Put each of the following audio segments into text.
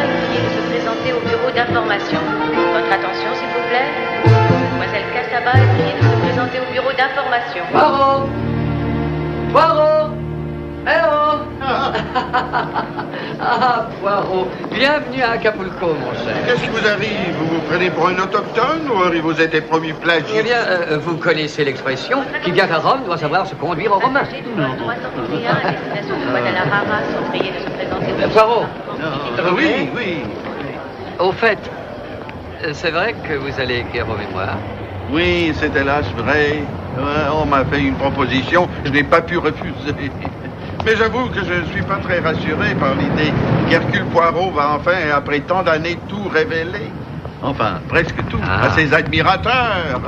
est priée de se présenter au bureau d'information. Votre attention, s'il vous plaît. Mademoiselle Cassaba est priée de se présenter au bureau d'information. Poirot! Poirot! Hello! Ah, Poirot, bienvenue à Acapulco, mon cher. Qu'est-ce qui vous arrive? Vous vous prenez pour un autochtone ou il vous était promis plagiat? Eh bien, vous connaissez l'expression « qui vient à Rome doit savoir se conduire aux Romains ». Poirot. Oui. Au fait, c'est vrai que vous allez écrire vos mémoires? Oui, c'est hélas vrai. On m'a fait une proposition, je n'ai pas pu refuser. Mais j'avoue que je ne suis pas très rassuré par l'idée qu'Hercule Poirot va enfin, après tant d'années, tout révéler. Enfin, presque tout, à ses admirateurs.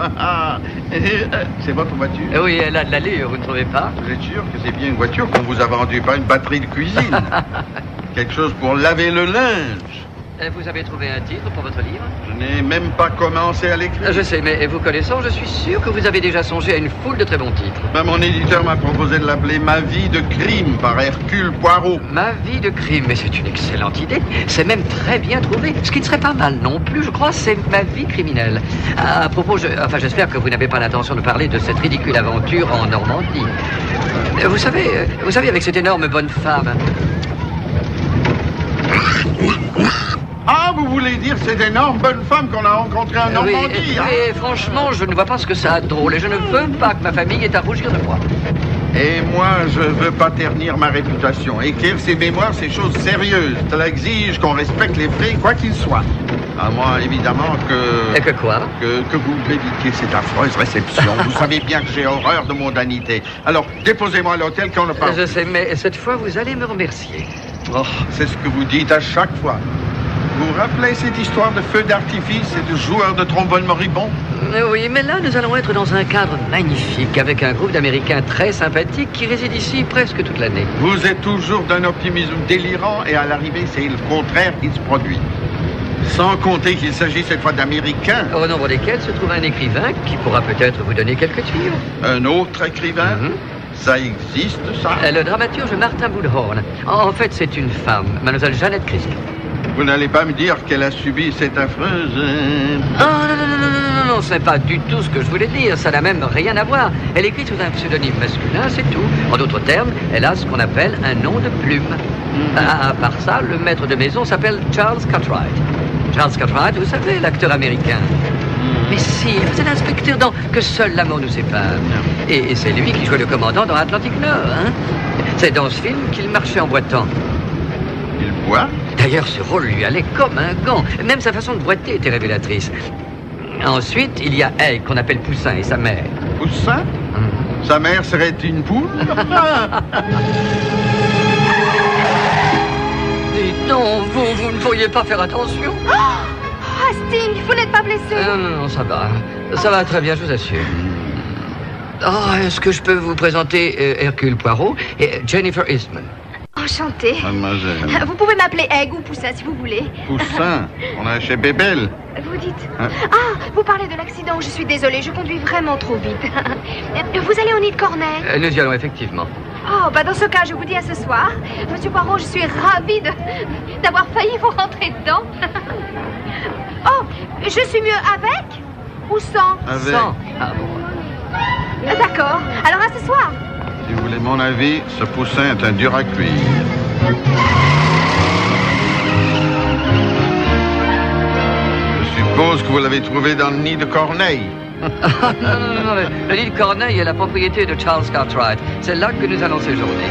C'est votre voiture? Oui, elle a de l'allure, vous ne trouvez pas? Vous êtes sûr que c'est bien une voiture qu'on vous a vendue, pas une batterie de cuisine? Quelque chose pour laver le linge. Vous avez trouvé un titre pour votre livre? Je n'ai même pas commencé à l'écrire. Je sais, mais vous connaissant, je suis sûr que vous avez déjà songé à une foule de très bons titres. Ben, mon éditeur m'a proposé de l'appeler Ma vie de crime par Hercule Poirot. Ma vie de crime, mais c'est une excellente idée. C'est même très bien trouvé. Ce qui ne serait pas mal non plus, je crois, c'est Ma vie criminelle. À propos, j'espère que vous n'avez pas l'intention de parler de cette ridicule aventure en Normandie. Vous savez, avec cette énorme bonne femme... Ah, vous voulez dire cette énorme bonne femme qu'on a rencontrée en Normandie, hein? Et franchement, je ne vois pas ce que ça a de drôle. Et je ne veux pas que ma famille ait à rougir de moi. Et moi, je veux pas ternir ma réputation. Écrire ses mémoires, c'est chose sérieuse. Cela exige qu'on respecte les faits, quoi qu'ils soient. À moi, évidemment, que... Et que quoi? Que vous évitiez cette affreuse réception. Vous savez bien que j'ai horreur de mondanité. Alors, déposez-moi à l'hôtel quand on parle. Je sais, mais cette fois, vous allez me remercier. Oh, c'est ce que vous dites à chaque fois. Vous vous rappelez cette histoire de feu d'artifice et de joueurs de trombone moribond? Oui, mais là, nous allons être dans un cadre magnifique, avec un groupe d'Américains très sympathiques qui résident ici presque toute l'année. Vous êtes toujours d'un optimisme délirant et à l'arrivée, c'est le contraire qui se produit. Sans compter qu'il s'agit cette fois d'Américains. Au nombre desquels se trouve un écrivain qui pourra peut-être vous donner quelques tuyaux. Un autre écrivain? Ça existe, ça? Le dramaturge Martin Woodhorn. En fait, c'est une femme, mademoiselle Jeannette Christie. Vous n'allez pas me dire qu'elle a subi cette affreuse... Non, ce n'est pas du tout ce que je voulais dire. Ça n'a même rien à voir. Elle écrit sous un pseudonyme masculin, c'est tout. En d'autres termes, elle a ce qu'on appelle un nom de plume. À part ça, le maître de maison s'appelle Charles Cartwright. Charles Cartwright, vous savez, l'acteur américain. Mais si, c'est l'inspecteur dans Que seul l'amour nous sépare. Et c'est lui qui jouait le commandant dans Atlantic Nord, hein. C'est dans ce film qu'il marchait en boitant. Il boit? D'ailleurs, ce rôle lui allait comme un gant. Même sa façon de boiter était révélatrice. Ensuite, il y a elle, qu'on appelle Poussin, et sa mère. Poussin? Sa mère serait une poule? Dites donc, vous ne pourriez pas faire attention? Hastings, vous n'êtes pas blessé? Non, ça va. Ça va très bien, je vous assure. Oh, est-ce que je peux vous présenter Hercule Poirot et Jennifer Eastman? Enchantée. Mademoiselle. Vous pouvez m'appeler Egg ou Poussin si vous voulez. Poussin? On a chez Bébel. Vous dites? Ah, vous parlez de l'accident. Je suis désolée, je conduis vraiment trop vite. Vous allez au nid de Corneille? Nous y allons effectivement. Oh, dans ce cas, je vous dis à ce soir. Monsieur Poirot, je suis ravie d'avoir failli vous rentrer dedans. Oh, je suis mieux avec ou sans? Avec. Sans. Ah bon. D'accord, alors à ce soir. Si vous voulez mon avis, ce Poussin est un dur à cuire. Je suppose que vous l'avez trouvé dans le nid de Corneille. Non, le nid de Corneille est la propriété de Charles Cartwright. C'est là que nous allons séjourner.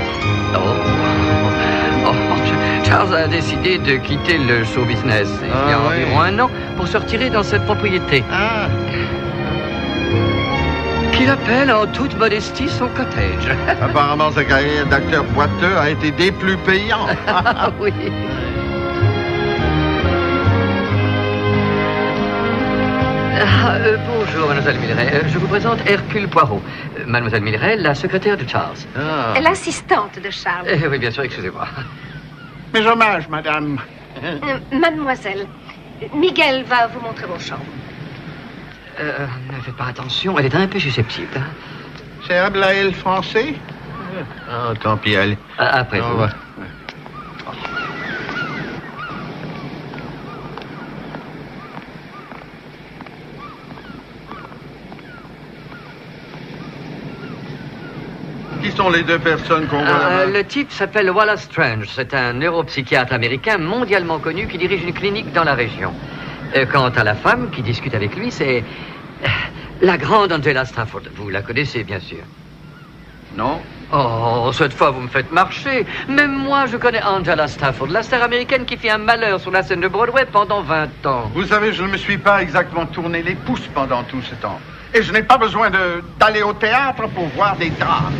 Charles a décidé de quitter le show business il y a environ un an pour se retirer dans cette propriété. Qu'il appelle en toute modestie son cottage. Apparemment, sa carrière d'acteur boiteux a été des plus payantes. Oui. Bonjour, mademoiselle Milleray. Je vous présente Hercule Poirot. Mademoiselle Milleray, la secrétaire de Charles. L'assistante de Charles. Oui, bien sûr, excusez-moi. Mes hommages, madame. Mademoiselle, Miguel va vous montrer vos chambres. Ne faites pas attention, elle est un peu susceptible. Hein. C'est habla elle français? Tant pis, elle. Après vous. sont les deux personnes qu'on voit là-bas? Le type s'appelle Wallace Strange. C'est un neuropsychiatre américain mondialement connu qui dirige une clinique dans la région. Quant à la femme qui discute avec lui, c'est la grande Angela Stafford. Vous la connaissez, bien sûr. Non? Oh, cette fois, vous me faites marcher. Même moi, je connais Angela Stafford, la star américaine qui fit un malheur sur la scène de Broadway pendant 20 ans. Vous savez, je ne me suis pas exactement tourné les pouces pendant tout ce temps. Et je n'ai pas besoin d'aller au théâtre pour voir des drames.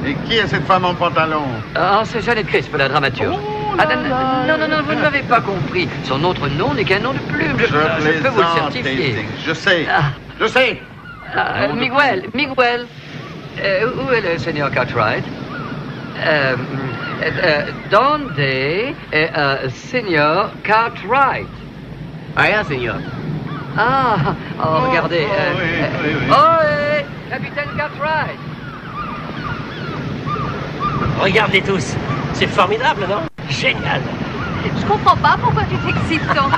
Et qui est cette femme en pantalon? Ah, c'est Janet Crisp, la dramaturge. Non, vous ne m'avez pas compris. Son autre nom n'est qu'un nom de plume. Je peux vous le certifier. Je sais. Je sais. Miguel. Où est le seigneur Cartwright? Donde seigneur Cartwright? Rien, seigneur. Regardez. Oui. Capitaine Cartwright. Regardez tous. C'est formidable, non? Génial. Je comprends pas pourquoi tu t'excites tant.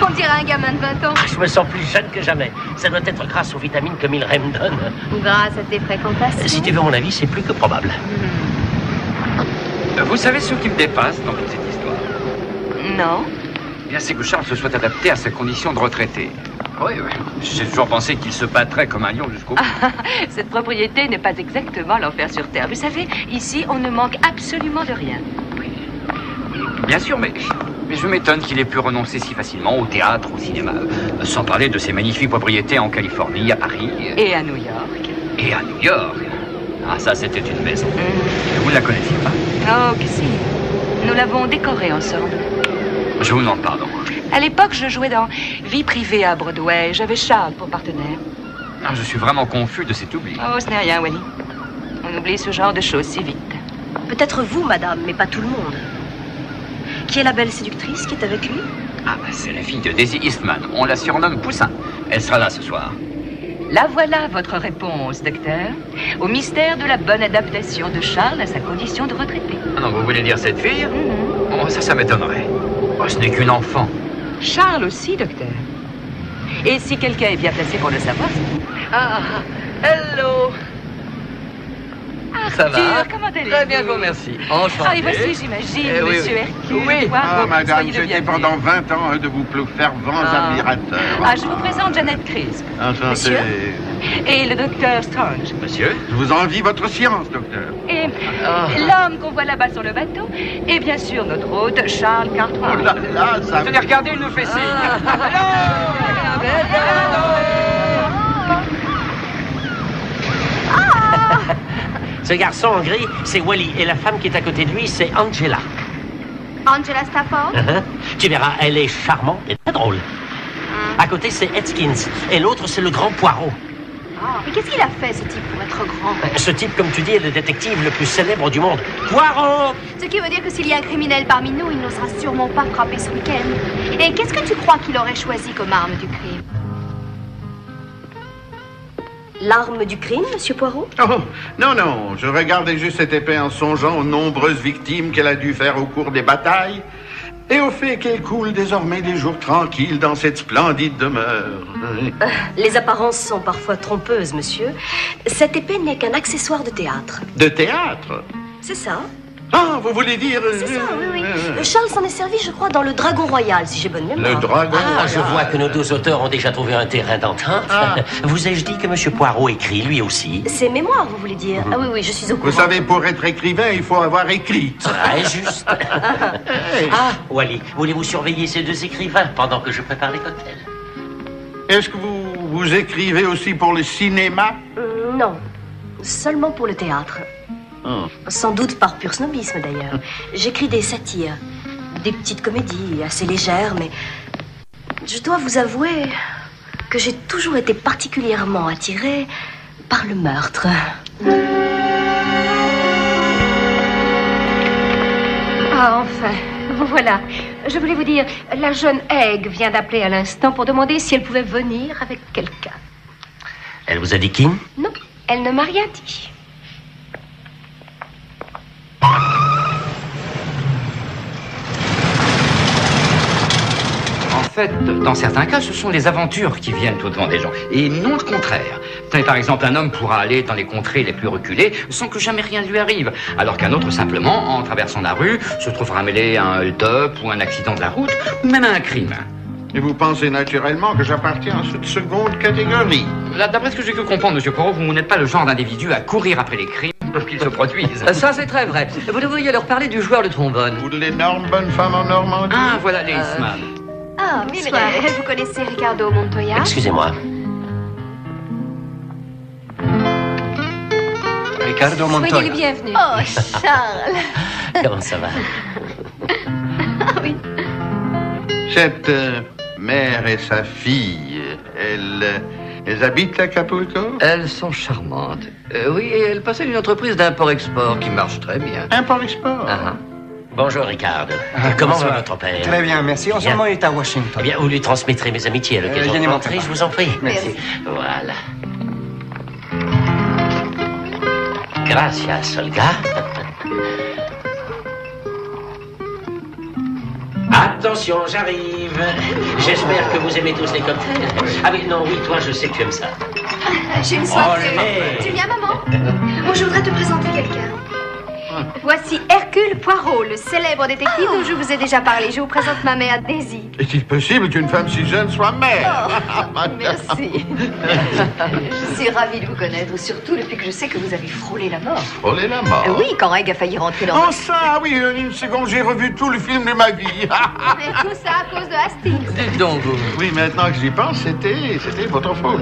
On dirait un gamin de 20 ans. Je me sens plus jeune que jamais. Ça doit être grâce aux vitamines que Milray me donne. Ou grâce à tes fréquentations. Si tu veux mon avis, c'est plus que probable. Vous savez ce qui me dépasse dans toute cette histoire? Non. Bien, c'est que Charles se soit adapté à sa condition de retraité. Oui. J'ai toujours pensé qu'il se battrait comme un lion jusqu'au bout. Cette propriété n'est pas exactement l'enfer sur Terre. Vous savez, ici, on ne manque absolument de rien. Bien sûr, mais je m'étonne qu'il ait pu renoncer si facilement au théâtre, au cinéma. Sans parler de ses magnifiques propriétés en Californie, à Paris. Et à New York. Et à New York. Ah, ça, c'était une maison. Vous ne la connaissiez pas? Oh, que si. Nous l'avons décorée ensemble. Je vous demande pardon. À l'époque, je jouais dans Vie privée à Broadway. J'avais Charles pour partenaire. Ah, je suis vraiment confus de cet oubli. Oh, ce n'est rien, Wally. On oublie ce genre de choses si vite. Peut-être vous, madame, mais pas tout le monde. Qui est la belle séductrice qui est avec lui? Ah, c'est la fille de Daisy Eastman. On la surnomme Poussin. Elle sera là ce soir. Là voilà votre réponse, docteur, au mystère de la bonne adaptation de Charles à sa condition de retraité. Ah non, vous voulez dire cette fille? Oh, ça m'étonnerait. Oh, ce n'est qu'une enfant. Charles aussi, docteur. Et si quelqu'un est bien placé pour le savoir, Hello. Ça va? Arthur, comment allez-vous? Très bien, je vous remercie. Enchanté. Et voici, j'imagine, oui. monsieur Hercule. Oui. Poirot, madame, soyez le j'étais bienvenu. pendant 20 ans un de vos plus fervents admirateurs. Je vous présente Janet Crisp. Enchanté. Monsieur? Et le docteur Strange. Monsieur? Je vous envie votre science, docteur. Et l'homme qu'on voit là-bas sur le bateau. Et bien sûr, notre hôte, Charles Cartwright. Oh là là, ça... Tenez, regardez, il nous fait signe. Ce garçon en gris, c'est Wally. Et la femme qui est à côté de lui, c'est Angela. Angela Stafford? Tu verras, elle est charmante et très drôle. À côté, c'est Edkins. Et l'autre, c'est le grand Poirot. Mais qu'est-ce qu'il a fait, ce type, pour être grand? Ce type, comme tu dis, est le détective le plus célèbre du monde. Poirot! Ce qui veut dire que s'il y a un criminel parmi nous, il n'osera sûrement pas frapper ce week-end. Et qu'est-ce que tu crois qu'il aurait choisi comme arme du crime? L'arme du crime, monsieur Poirot? Oh, non, je regardais juste cette épée en songeant aux nombreuses victimes qu'elle a dû faire au cours des batailles et au fait qu'elle coule désormais des jours tranquilles dans cette splendide demeure. Les apparences sont parfois trompeuses, monsieur. Cette épée n'est qu'un accessoire de théâtre. De théâtre? C'est ça? Ah, vous voulez dire... C'est ça, oui. Charles s'en est servi, je crois, dans le Dragon Royal, si j'ai bonne mémoire. Le Dragon Royal. Je vois que nos deux auteurs ont déjà trouvé un terrain d'entente. Vous ai-je dit que monsieur Poirot écrit, lui aussi? C'est mémoire, vous voulez dire? Ah oui, je suis au courant. Vous savez, pour être écrivain, il faut avoir écrit. Très juste. Wally, voulez-vous surveiller ces deux écrivains pendant que je prépare les cocktails? Est-ce que vous écrivez aussi pour le cinéma? Non, seulement pour le théâtre. Sans doute par pur snobisme, d'ailleurs. J'écris des satires, des petites comédies assez légères, mais je dois vous avouer que j'ai toujours été particulièrement attirée par le meurtre. Enfin, vous voilà. Je voulais vous dire, la jeune Egg vient d'appeler à l'instant pour demander si elle pouvait venir avec quelqu'un. Elle vous a dit qui? Non, elle ne m'a rien dit. fait, dans certains cas, ce sont les aventures qui viennent au-devant des gens, et non le contraire. Tenez, par exemple, un homme pourra aller dans les contrées les plus reculées sans que jamais rien ne lui arrive, alors qu'un autre, simplement, en traversant la rue, se trouvera mêlé à un hold-up ou un accident de la route, ou même à un crime. Et vous pensez naturellement que j'appartiens à cette seconde catégorie? Là, d'après ce que j'ai pu comprendre, Monsieur Poirot, vous n'êtes pas le genre d'individu à courir après les crimes pour qu'ils se produisent. Ça, c'est très vrai. Vous devriez leur parler du joueur de trombone. Ou de l'énorme bonne femme en Normandie. Ah, voilà les Eastman. Ah, vous connaissez Ricardo Montoya? Excusez-moi. Ricardo Montoya. Soyez les bienvenus. Oh, Charles. Comment ça va? Ah oui. Cette mère et sa fille, elles habitent à Acapulco? Elles sont charmantes. Oui, et elles possèdent une entreprise d'import-export qui marche très bien. Import-export? Bonjour, Ricardo. Comment va votre père? Très bien, merci. En ce moment, il est à Washington. Eh bien, vous lui transmettrez mes amitiés à l'occasion de l'entrée, je vous en prie. Merci. Voilà. Gracias, Olga. Attention, j'arrive. J'espère que vous aimez tous les cocktails. Ah oui, non, oui, toi, je sais que tu aimes ça. J'ai une soirée. Olé. Tu viens, maman? Bon, je voudrais te présenter quelqu'un. Voici Hercule Poirot, le célèbre détective dont je vous ai déjà parlé. Je vous présente ma mère, Daisy. Est-il possible qu'une femme si jeune soit mère? Merci. Je suis ravie de vous connaître, surtout depuis que je sais que vous avez frôlé la mort. Frôlé la mort? Oui, quand Reg a failli rentrer dans... Oh ça, oui, une seconde, j'ai revu tout le film de ma vie. Mais tout ça à cause de Hastings. Dites donc, vous. Oui, maintenant que j'y pense, c'était votre faute.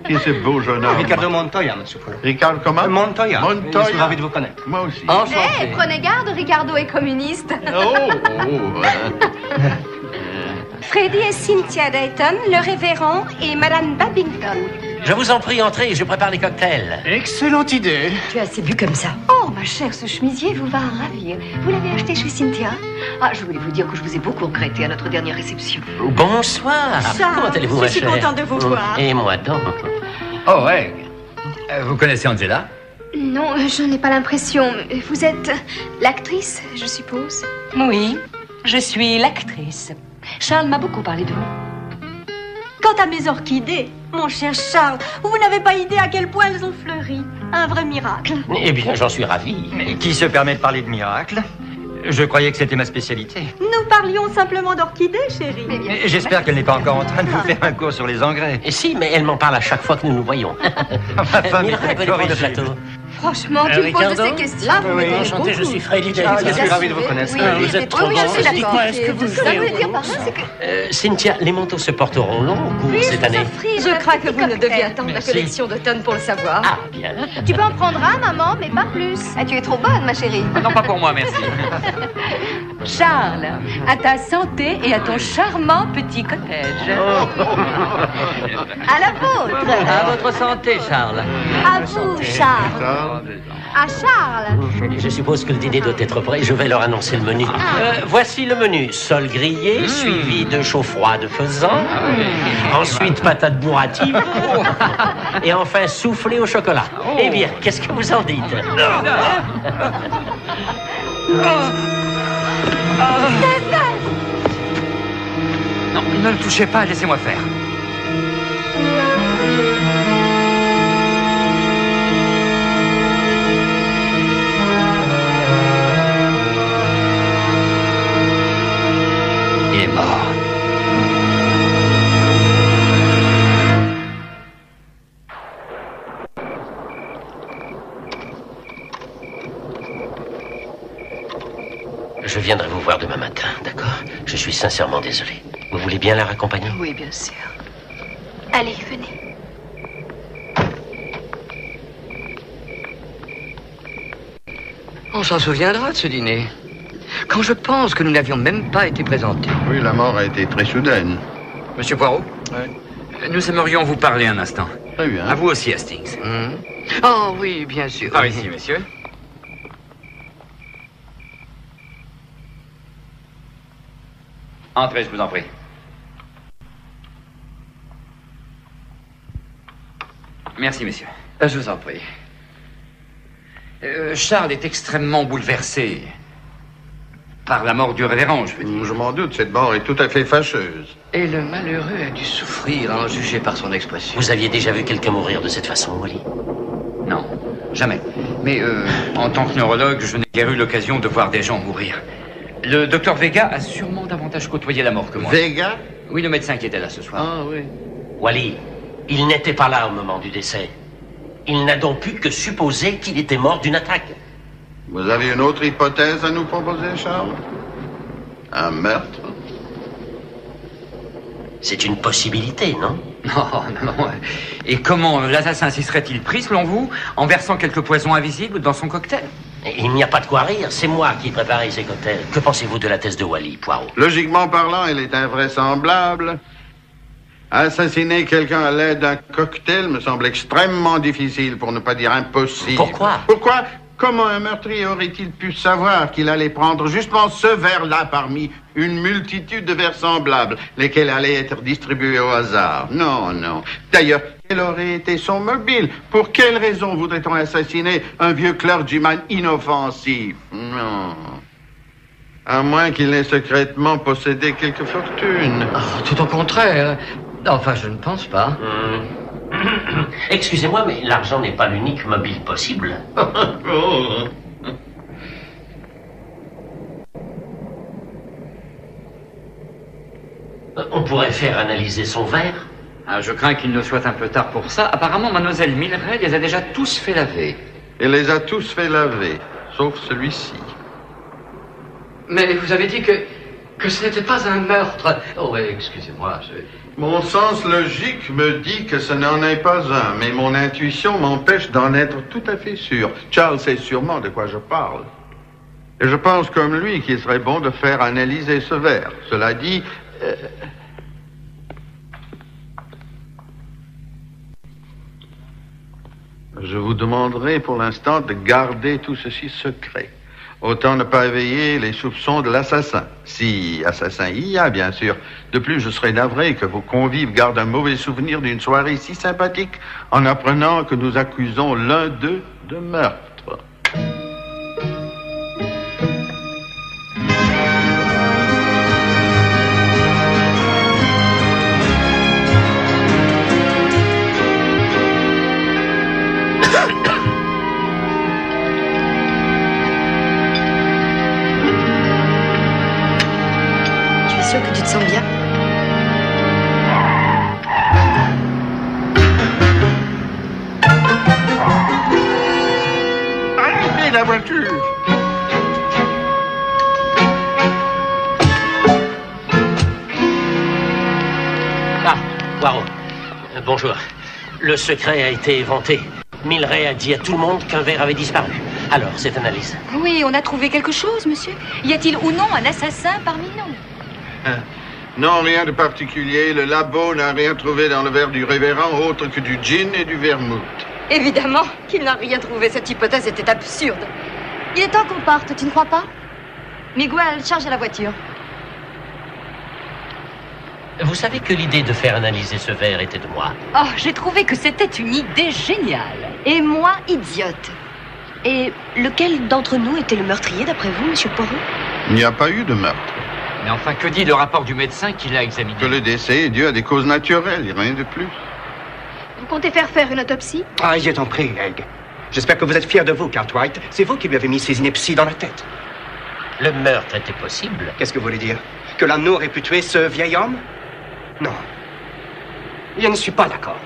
Qui est ce beau jeune homme? Ricardo Montoya, monsieur Poirot. Ricardo comment? Montoya. Montoya. Je suis ravi de vous connaître. Moi aussi. Enchanté. Prenez garde, Ricardo est communiste. Freddy et Cynthia Dayton, le révérend et Madame Babington. Je vous en prie, entrez, je prépare les cocktails. Excellente idée. Tu as assez bu comme ça. Oh, ma chère, ce chemisier vous va ravir. Vous l'avez acheté chez Cynthia? Ah, je voulais vous dire que je vous ai beaucoup regretté à notre dernière réception. Bonsoir. Charles, Comment allez-vous, ma je suis chère? contente de vous voir. Et moi donc. Oh, ouais. Vous connaissez Angela? Non, je n'ai pas l'impression. Vous êtes l'actrice, je suppose. Oui, je suis l'actrice. Charles m'a beaucoup parlé de vous. Quant à mes orchidées, mon cher Charles, vous n'avez pas idée à quel point elles ont fleuri. Un vrai miracle. Eh bien, j'en suis ravi. Mais qui se permet de parler de miracle? Je croyais que c'était ma spécialité. Nous parlions simplement d'orchidées, chérie. Et j'espère qu'elle n'est pas encore en train de vous faire un cours sur les engrais. Et si, mais elle m'en parle à chaque fois que nous nous voyons. Ma femme Mille est très répétitions de corrigée. plateau. Franchement, tu me poses de ces questions. Là, vous Oui, m'aidez Enchanté, je beaucoup. suis Freddy Ah, je Davis. suis ravi de vous connaître. Vous êtes trop oui, je bon. suis d'accord. Dites-moi, est-ce que vous Ce que ça veut dire par là, c'est que... Cynthia, les manteaux se porteront long au cours cette année. Je crains que vous ne deviez attendre la Merci. collection d'automne pour le savoir. Ah, bien. Tu peux en prendre un, maman, mais pas plus. Ah, tu es trop bonne, ma chérie. Non, pas pour moi, merci. Charles, à ta santé et à ton charmant petit cottage. À la vôtre. À votre santé, Charles. À vous, Charles. À Charles. Je suppose que le dîner doit être prêt. Je vais leur annoncer le menu. Voici le menu. Sol grillé, suivi de chaud-froid de faisan. Ensuite, patates bourratives. Et enfin, soufflé au chocolat. Eh bien, qu'est-ce que vous en dites? Non, ne le touchez pas, laissez-moi faire. Il est mort. Je viendrai vous voir demain matin, d'accord? Je suis sincèrement désolé. Vous voulez bien la raccompagner? Oui, bien sûr. Allez, venez. On s'en souviendra de ce dîner. Quand je pense que nous n'avions même pas été présentés. Oui, la mort a été très soudaine. Monsieur Poirot? Nous aimerions vous parler un instant. Très bien. À vous aussi, Hastings. Oh oui, bien sûr. Par ici, messieurs. Entrez, je vous en prie. Merci, messieurs. Je vous en prie. Charles est extrêmement bouleversé. Par la mort du révérend, je veux dire. Je m'en doute, cette mort est tout à fait fâcheuse. Et le malheureux a dû souffrir, à en juger par son expression. Vous aviez déjà vu quelqu'un mourir de cette façon, Wally? Non, jamais. Mais en tant que neurologue, je n'ai guère eu l'occasion de voir des gens mourir. Le docteur Vega a sûrement davantage côtoyé la mort que moi. Vega? Oui, le médecin qui était là ce soir. Ah oui. Wally, il n'était pas là au moment du décès. Il n'a donc pu que supposer qu'il était mort d'une attaque. Vous avez une autre hypothèse à nous proposer, Charles? Un meurtre? C'est une possibilité, non? Non. Et comment l'assassin s'y serait-il pris, selon vous, en versant quelques poisons invisibles dans son cocktail? Il n'y a pas de quoi rire, c'est moi qui préparais ces cocktails. Que pensez-vous de la thèse de Wally, Poirot? Logiquement parlant, elle est invraisemblable. Assassiner quelqu'un à l'aide d'un cocktail me semble extrêmement difficile, pour ne pas dire impossible. Pourquoi? Pourquoi? Comment un meurtrier aurait-il pu savoir qu'il allait prendre justement ce verre-là parmi une multitude de verres semblables, lesquels allaient être distribués au hasard? Non. D'ailleurs, quel aurait été son mobile? Pour quelle raison voudrait-on assassiner un vieux clergyman inoffensif? Non. À moins qu'il n'ait secrètement possédé quelque fortune. Oh, tout au contraire. Enfin, je ne pense pas. Excusez-moi, mais l'argent n'est pas l'unique mobile possible. On pourrait faire analyser son verre. Ah, je crains qu'il ne soit un peu tard pour ça. Apparemment, mademoiselle Milray les a déjà tous fait laver. Elle les a tous fait laver, sauf celui-ci. Mais vous avez dit que ce n'était pas un meurtre. Oh, oui, excusez-moi. Mon sens logique me dit que ce n'en est pas un, mais mon intuition m'empêche d'en être tout à fait sûr. Charles sait sûrement de quoi je parle. Et je pense comme lui qu'il serait bon de faire analyser ce verre. Cela dit... Je vous demanderai pour l'instant de garder tout ceci secret. Autant ne pas éveiller les soupçons de l'assassin. Si assassin il y a, bien sûr. De plus, je serais navré que vos convives gardent un mauvais souvenir d'une soirée si sympathique en apprenant que nous accusons l'un d'eux de meurtre. Que tu te sens bien? Arrêtez la voiture! Ah, Poirot. Bonjour. Le secret a été éventé. Milray a dit à tout le monde qu'un verre avait disparu. Alors, cette analyse. Oui, on a trouvé quelque chose, monsieur. Y a-t-il ou non un assassin parmi nous? Non, rien de particulier. Le labo n'a rien trouvé dans le verre du révérend autre que du gin et du vermouth. Évidemment qu'il n'a rien trouvé. Cette hypothèse était absurde. Il est temps qu'on parte, tu ne crois pas? Miguel, charge à la voiture. Vous savez que l'idée de faire analyser ce verre était de moi. Oh, j'ai trouvé que c'était une idée géniale. Et moi, idiote. Et lequel d'entre nous était le meurtrier, d'après vous, monsieur Poirot? Il n'y a pas eu de meurtre. Mais enfin, que dit le rapport du médecin qui l'a examiné? Que le décès est dû à des causes naturelles, rien de plus. Vous comptez faire une autopsie? Ah, je t'en prie, Egg. J'espère que vous êtes fier de vous, Cartwright. C'est vous qui lui avez mis ces inepties dans la tête. Le meurtre était possible. Qu'est-ce que vous voulez dire? Que l'un de nous aurait pu tuer ce vieil homme? Non. Je ne suis pas d'accord.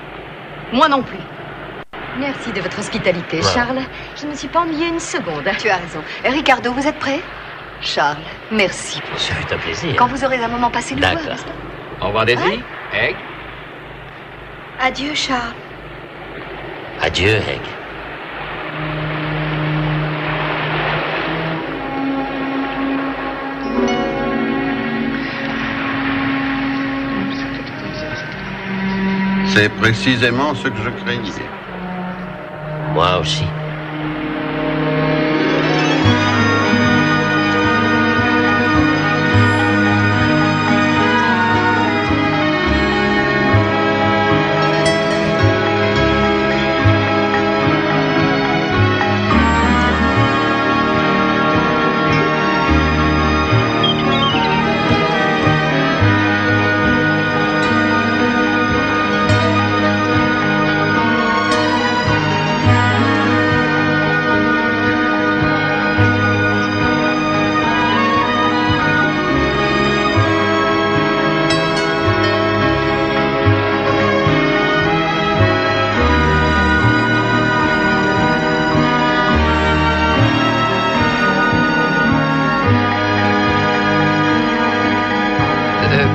Moi non plus. Merci de votre hospitalité, Voilà. Charles. Je ne me suis pas ennuyée une seconde. Tu as raison. Ricardo, vous êtes prêt? Charles, merci. Ce fut un plaisir. Quand vous aurez un moment, passé le voir, D'accord. n'est-ce pas? Au revoir, Daisy. Egg. Adieu, Charles. Adieu, Egg. C'est précisément ce que je craignais. Moi aussi.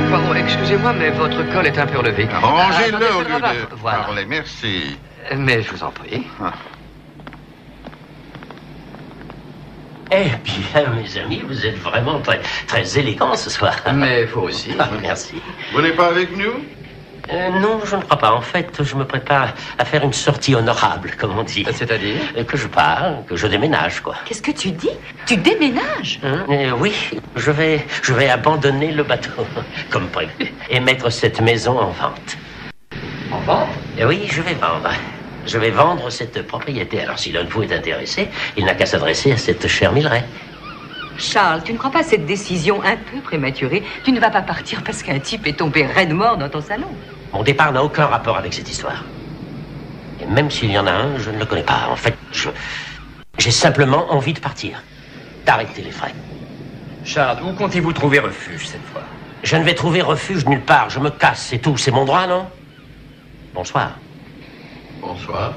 Poirot, excusez-moi, mais votre col est un peu relevé. Rangez-le Attendez, au je lieu vais de voilà. parler, merci. Mais je vous en prie. Eh bien, mes amis, vous êtes vraiment très élégants ce soir. Mais vous aussi. Ah, merci. Vous n'êtes pas avec nous? Non, je ne crois pas. En fait, je me prépare à faire une sortie honorable, comme on dit. C'est-à-dire? Que je pars, que je déménage, quoi. Qu'est-ce que tu dis? Tu déménages? Oui, je vais abandonner le bateau, comme prévu, et mettre cette maison en vente. En vente? Oui, je vais vendre. Je vais vendre cette propriété. Alors, si l'un de vous est intéressé, il n'a qu'à s'adresser à cette chère Milleray. Charles, tu ne crois pas cette décision un peu prématurée? Tu ne vas pas partir parce qu'un type est tombé raide mort dans ton salon. Mon départ n'a aucun rapport avec cette histoire. Et même s'il y en a un, je ne le connais pas. En fait, j'ai simplement envie de partir. D'arrêter les frais. Charles, où comptez-vous trouver refuge cette fois? Je ne vais trouver refuge nulle part. Je me casse, c'est tout. C'est mon droit, non? Bonsoir. Bonsoir.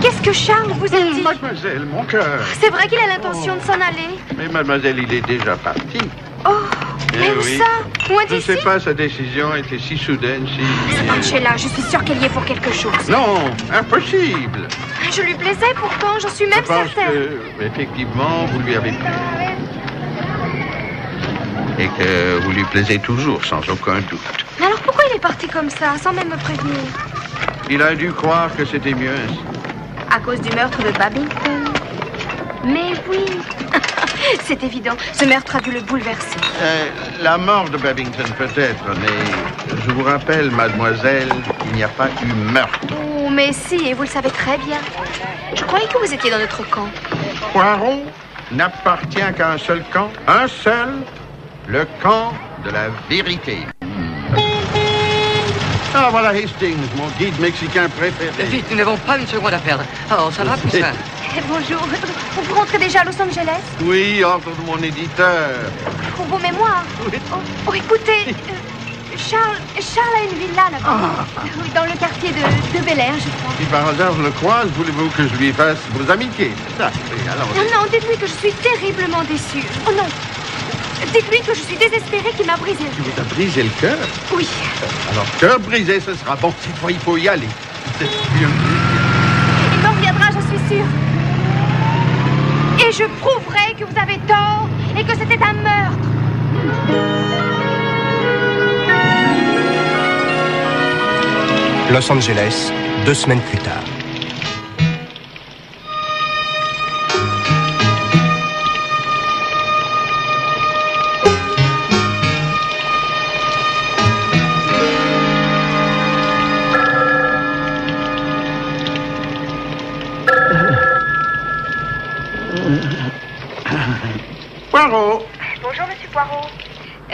Qu'est-ce que Charles vous a dit? Mademoiselle, mon cœur. C'est vrai qu'il a l'intention de s'en aller. Mais mademoiselle, il est déjà parti. Oh, Eh mais où oui. ça? Loin Je ne sais d'ici? pas, sa décision était si soudaine, si... Angela, je suis sûre qu'elle y est pour quelque chose. Non, impossible. Je lui plaisais pourtant, j'en suis même Je pense certaine. que, effectivement, vous lui avez plu. Et que vous lui plaisez toujours, sans aucun doute. Mais alors pourquoi il est parti comme ça, sans même me prévenir? Il a dû croire que c'était mieux ainsi. À cause du meurtre de Babington? Mais oui. C'est évident, ce meurtre a dû le bouleverser. La mort de Babington peut-être, mais je vous rappelle, mademoiselle, il n'y a pas eu meurtre. Oh, mais si, et vous le savez très bien. Je croyais que vous étiez dans notre camp. Poirot n'appartient qu'à un seul camp, un seul, le camp de la vérité. Ah, voilà Hastings, mon guide mexicain préféré. Vite, nous n'avons pas une seconde à perdre. Oh, ça va, Poussin? Bonjour. Vous rentrez déjà à Los Angeles? Oui, ordre de mon éditeur. Pour vos mémoires? Oh, écoutez, Charles a une villa là-bas. Oui, dans le quartier de Bel Air, je crois. Si par hasard je le croise, voulez-vous que je lui fasse vos amitiés? C'est ça, oui, alors... Non, dites-lui que je suis terriblement déçue. Oh non. Dites-lui que je suis désespérée qu'il m'a brisé le Tu vous as brisé le cœur? Oui. Alors, cœur brisé, ce sera bon. Cette fois, il faut y aller. Il me reviendra, je suis sûre. Et je prouverai que vous avez tort et que c'était un meurtre. Los Angeles, 2 semaines plus tard. Poirot. Bonjour, monsieur Poirot.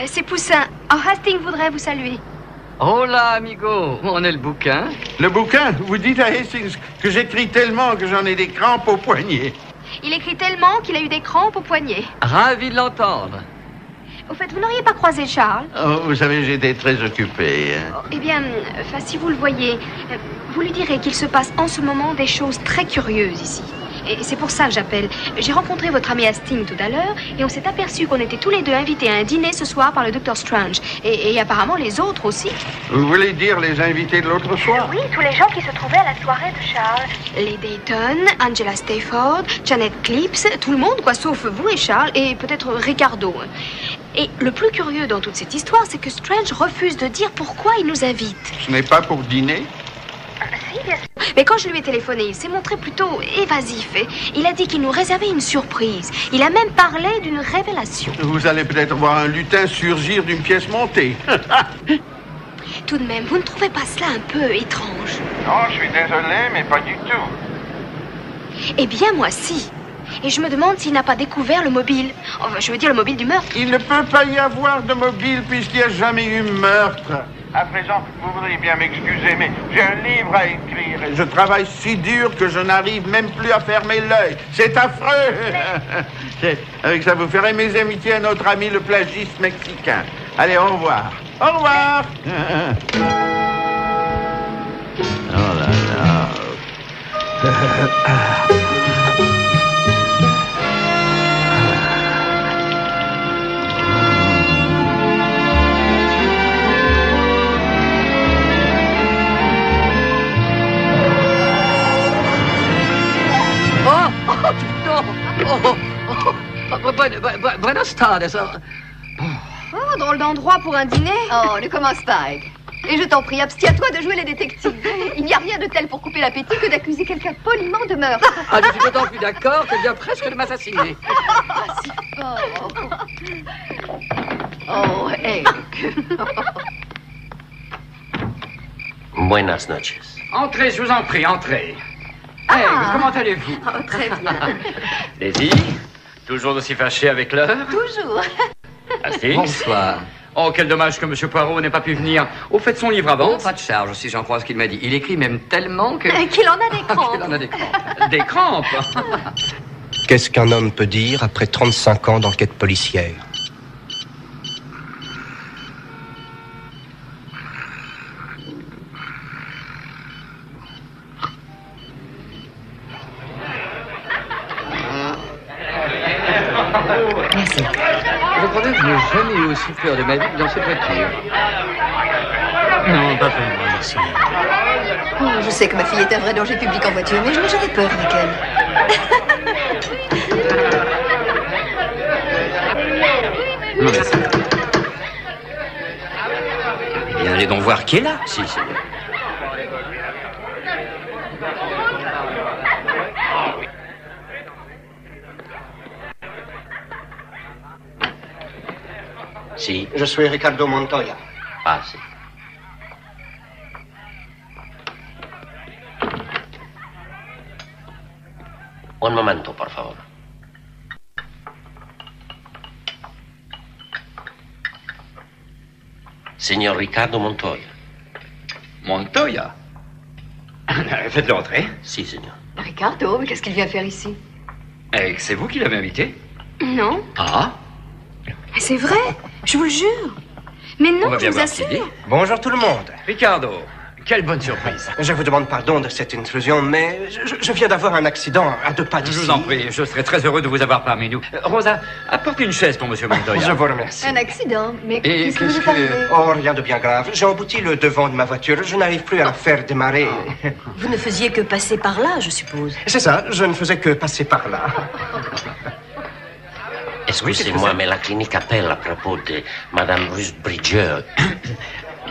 C'est Poussin. Oh, Hastings voudrait vous saluer. Oh là, amigo, on est le bouquin. Le bouquin, vous dites à Hastings que j'écris tellement que j'en ai des crampes au poignet. Il écrit tellement qu'il a eu des crampes au poignet. Ravi de l'entendre. Au fait, vous n'auriez pas croisé Charles? Oh, vous savez, j'étais très occupé. Eh bien, si vous le voyez, vous lui direz qu'il se passe en ce moment des choses très curieuses ici. Et c'est pour ça que j'appelle. J'ai rencontré votre ami Hastings tout à l'heure et on s'est aperçu qu'on était tous les deux invités à un dîner ce soir par le Dr. Strange. Et apparemment les autres aussi. Vous voulez dire les invités de l'autre soir? Oui, tous les gens qui se trouvaient à la soirée de Charles. Les Dayton, Angela Stafford, Janet Clips, tout le monde, quoi, sauf vous et Charles, et peut-être Ricardo. Et le plus curieux dans toute cette histoire, c'est que Strange refuse de dire pourquoi il nous invite. Ce n'est pas pour dîner? Si, bien sûr. Mais quand je lui ai téléphoné, il s'est montré plutôt évasif. Et il a dit qu'il nous réservait une surprise. Il a même parlé d'une révélation. Vous allez peut-être voir un lutin surgir d'une pièce montée. Tout de même, vous ne trouvez pas cela un peu étrange? Non, je suis désolé, mais pas du tout. Eh bien, moi, si. Et je me demande s'il n'a pas découvert le mobile. Enfin, je veux dire le mobile du meurtre. Il ne peut pas y avoir de mobile puisqu'il n'y a jamais eu meurtre. À présent, vous voudriez bien m'excuser, mais j'ai un livre à écrire et je travaille si dur que je n'arrive même plus à fermer l'œil. C'est affreux. Avec ça, vous ferez mes amitiés à notre ami le plagiste mexicain. Allez, au revoir. Au revoir. Oh là là. Buenas tardes. Oh, drôle d'endroit pour un dîner. Oh, ne commence pas, Egg. Et je t'en prie, abstiens-toi de jouer les détectives. Il n'y a rien de tel pour couper l'appétit que d'accuser quelqu'un poliment de meurtre. Ah, je suis d'autant plus d'accord qu'elle vient presque de m'assassiner. Ah, si fort. Oh, Egg. Buenas noches. Entrez, je vous en prie, entrez. Hey, comment allez-vous? Oh, très bien. Daisy, toujours aussi fâché avec l'heure? Toujours. Astrid? Bonsoir. Oh, quel dommage que M. Poirot n'ait pas pu venir. Au fait, son livre avance. Oh, pas de charge, si j'en crois ce qu'il m'a dit. Il écrit même tellement que... Qu'il en a des crampes. Qu'il en a des crampes. Des crampes? Qu'est-ce qu'un homme peut dire après 35 ans d'enquête policière? Merci. Je crois bien que je n'ai jamais eu aussi peur de ma vie que dans cette voiture. Non, pas vraiment, merci. Oh, je sais que ma fille est un vrai danger public en voiture, mais je n'ai jamais peur avec elle. Non, merci. Eh bien, allez donc voir qui est là. Si, c'est bien. Si. Je suis Ricardo Montoya. Ah, si. Un momento, por favor. Signor Ricardo Montoya. Montoya? Faites-le entrer. Si, signor. Ricardo, mais qu'est-ce qu'il vient faire ici? Et c'est vous qui l'avez invité? Non. Ah? Mais c'est vrai, je vous le jure. Mais non, On va je bien vous voir assure. qui dit. Bonjour tout le monde. Ricardo, quelle bonne surprise. Je vous demande pardon de cette intrusion, mais je viens d'avoir un accident à 2 pas Je d'ici. vous en prie, je serais très heureux de vous avoir parmi nous. Rosa, apporte une chaise pour M. Montoya. Je vous remercie. Un accident, mais Et qu'est-ce que vous qu'est-ce parlez? Oh, rien de bien grave. J'ai embouti le devant de ma voiture. Je n'arrive plus à la faire démarrer. Vous ne faisiez que passer par là, je suppose. C'est ça, je ne faisais que passer par là. Excusez-moi, mais la clinique appelle à propos de Madame Rusbridger.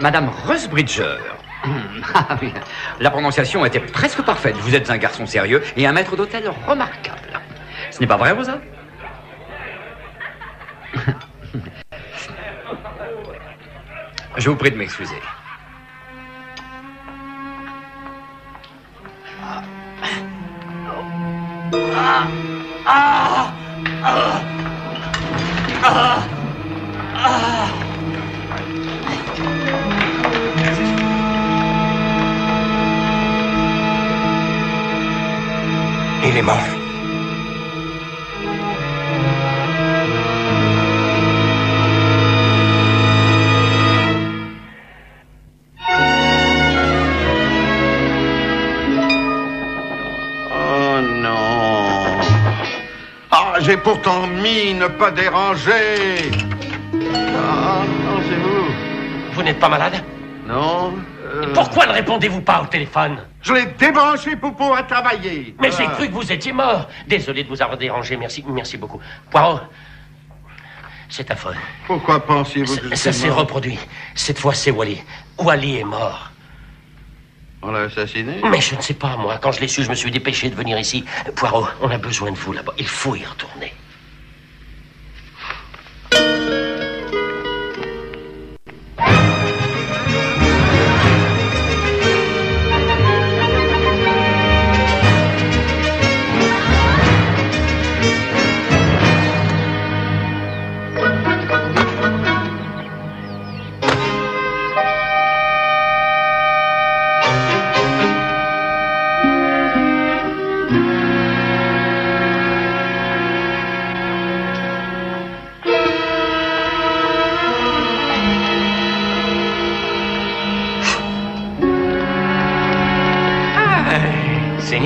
Madame Rusbridger. Ah oui, la prononciation était presque parfaite. Vous êtes un garçon sérieux et un maître d'hôtel remarquable. Ce n'est pas vrai, Rosa? Je vous prie de m'excuser. Il est mort. Oh non. Ah, j'ai pourtant mis ne pas déranger. Ah, non, c'est vous. Vous n'êtes pas malade? Non. Pourquoi ne répondez-vous pas au téléphone? Je l'ai débranché pour pouvoir travailler. Mais j'ai cru que vous étiez mort. Désolé de vous avoir dérangé. Merci, merci beaucoup. Poirot, c'est affreux. Pourquoi pensiez-vous que Ça j'étais s'est mort? reproduit. Cette fois, c'est Wally. Wally est mort. On l'a assassiné? Mais je ne sais pas, moi. Quand je l'ai su, je me suis dépêché de venir ici. Poirot, on a besoin de vous là-bas. Il faut y retourner.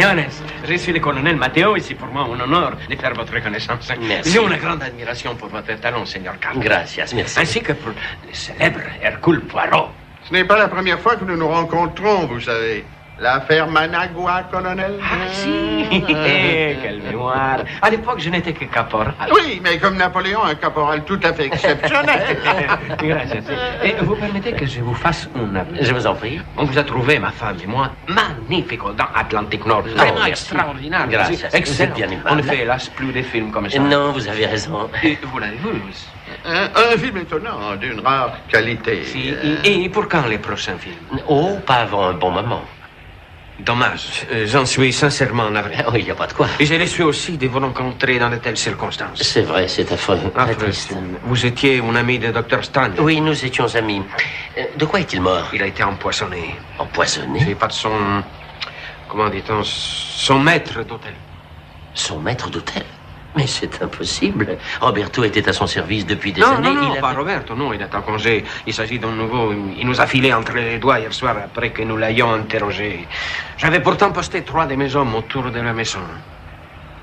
Señores, je suis le colonel Matteo et c'est pour moi un honneur de faire votre connaissance. Merci. J'ai une grande admiration pour votre talent, Seigneur Carlo. Gracias, merci. Ainsi que pour le célèbre Hercule Poirot. Ce n'est pas la première fois que nous nous rencontrons, vous savez. L'affaire Managua, colonel. Ah, si. Quelle mémoire. À l'époque, je n'étais que caporal. Oui, mais comme Napoléon, un caporal tout à fait exceptionnel. Gracias. Et vous permettez que je vous fasse une... Je vous en prie. On vous a trouvé, ma femme et moi, magnifique dans Atlantic Nord. Vraiment extraordinaire. Gracias. Excellent. Bien aimable. On ne fait hélas plus des films comme ça. Non, vous avez raison. Et vous l'avez vu. Un film étonnant, d'une rare qualité. Si, et pour quand les prochains films? Oh, pas avant un bon moment. Dommage. J'en suis sincèrement navré. Oui, il n'y a pas de quoi. Et je le suis aussi de vous rencontrer dans de telles circonstances. C'est vrai, c'est affreux. Très Après, triste. vous étiez un ami de Dr. Strange. Oui, nous étions amis. De quoi est-il mort? Il a été empoisonné. Empoisonné? C'est pas de son... Comment dit-on? Son maître d'hôtel. Son maître d'hôtel? Mais c'est impossible. Roberto était à son service depuis des Non, années. non, non, Il pas avait- Roberto, non, il est en congé. Il s'agit d'un nouveau... Il nous a filé entre les doigts hier soir après que nous l'ayons interrogé. J'avais pourtant posté 3 de mes hommes autour de la maison.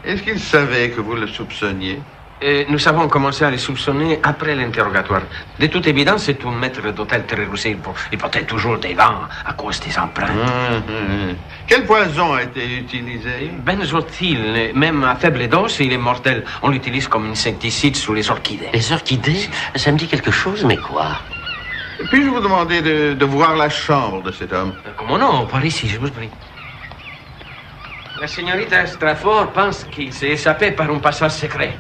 Est-ce qu'il savait que vous le soupçonniez? Et nous avons commencé à les soupçonner après l'interrogatoire. De toute évidence, c'est un maître d'hôtel très rusé. Il portait toujours des vents à cause des empreintes. Quel poison a été utilisé? Benzotyl, même à faible dose, il est mortel. On l'utilise comme insecticide sous les orchidées. Les orchidées? Ça me dit quelque chose, mais quoi? Puis-je vous demander de voir la chambre de cet homme? Comment non? Par ici, je vous prie. La signorita Strafford pense qu'il s'est échappé par un passage secret.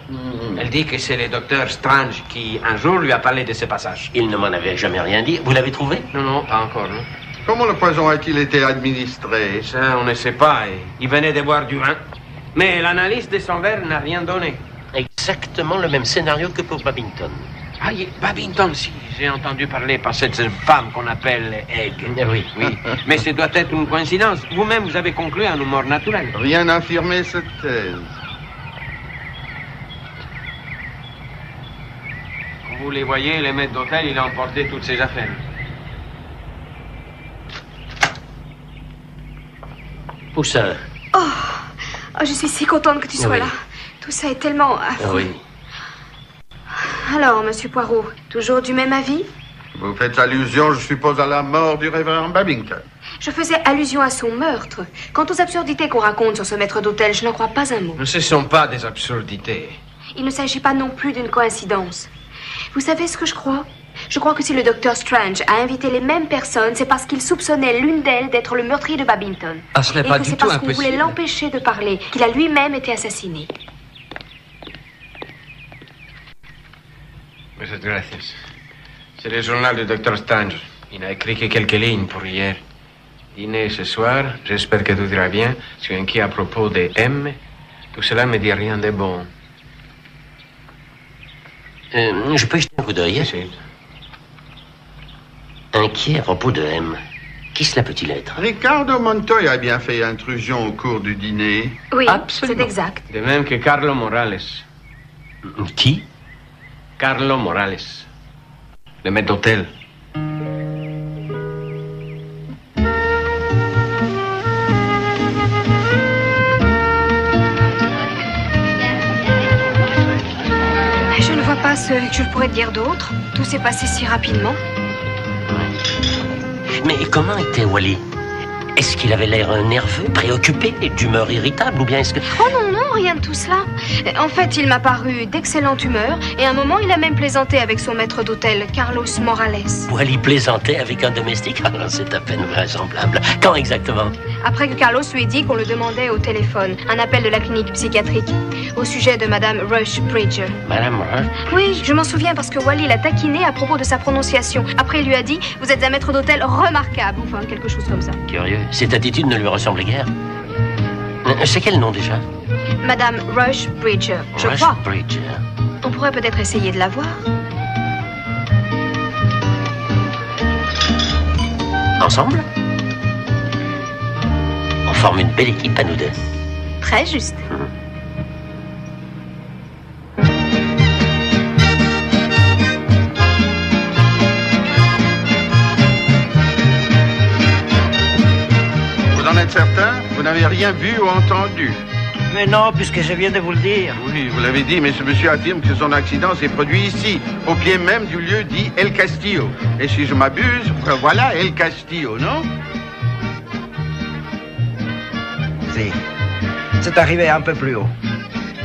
Elle dit que c'est le docteur Strange qui, un jour, lui a parlé de ce passage. Il ne m'en avait jamais rien dit. Vous l'avez trouvé? Non, non, pas encore, non. Comment le poison a-t-il été administré? Ça, on ne sait pas. Il venait de boire du vin. Mais l'analyse de son verre n'a rien donné. Exactement le même scénario que pour Babington. Ah, Babington, si. J'ai entendu parler par cette femme qu'on appelle Egg. Oui. Oui. Mais ce doit être une coïncidence. Vous-même, vous avez conclu un mort naturel. Rien n'affirmait cette thèse. Comme vous les voyez, le maître d'hôtel, il a emporté toutes ses affaires. Poussin. Oh, je suis si contente que tu sois Oui. là. Tout ça est tellement affreux. Oui. Alors, monsieur Poirot, toujours du même avis? Vous faites allusion, je suppose, à la mort du révérend Babington. Je faisais allusion à son meurtre. Quant aux absurdités qu'on raconte sur ce maître d'hôtel, je n'en crois pas un mot. Ce ne sont pas des absurdités. Il ne s'agit pas non plus d'une coïncidence. Vous savez ce que je crois? Je crois que si le docteur Strange a invité les mêmes personnes, c'est parce qu'il soupçonnait l'une d'elles d'être le meurtrier de Babington. Ah, ce n'est Et pas que du c'est tout parce qu'on voulait impossible. l'empêcher de parler qu'il a lui-même été assassiné. Muchas gracias. C'est le journal du docteur Strange. Il n'a écrit que quelques lignes pour hier. Dîner ce soir, j'espère que tout ira bien. Je suis inquiet à propos de M. Tout cela me dit rien de bon. Je peux y jeter un coup d'œil? Si. Inquiet à propos de M. Qui cela peut-il être? Ricardo Montoya a bien fait intrusion au cours du dîner. Oui, Absolument. c'est exact. De même que Carlo Morales. Qui? Carlo Morales. Le maître d'hôtel. Je ne vois pas ce que je pourrais te dire d'autre. Tout s'est passé si rapidement. Mais comment était Wally? Est-ce qu'il avait l'air nerveux, préoccupé, d'humeur irritable, ou bien est-ce que... Oh non, non, rien de tout cela. En fait, il m'a paru d'excellente humeur, et à un moment, il a même plaisanté avec son maître d'hôtel, Carlos Morales. Wally plaisantait avec un domestique? Ah, c'est à peine vraisemblable. Quand exactement? Après que Carlos lui ait dit qu'on le demandait au téléphone, un appel de la clinique psychiatrique, au sujet de Madame Rushbridger. Madame Rush? Oui, je m'en souviens parce que Wally l'a taquiné à propos de sa prononciation. Après, il lui a dit « Vous êtes un maître d'hôtel remarquable », enfin, quelque chose comme ça. Curieux. Cette attitude ne lui ressemblait guère. C'est quel nom déjà? Madame Rushbridger, je crois. Rushbridger. On pourrait peut-être essayer de la voir. Ensemble? On forme une belle équipe à nous deux. Très juste. Vous en êtes certain? Vous n'avez rien vu ou entendu? Mais non, puisque je viens de vous le dire. Oui, vous l'avez dit, mais ce monsieur affirme que son accident s'est produit ici, au pied même du lieu dit El Castillo. Et si je m'abuse, voilà El Castillo, non? Si. C'est arrivé un peu plus haut.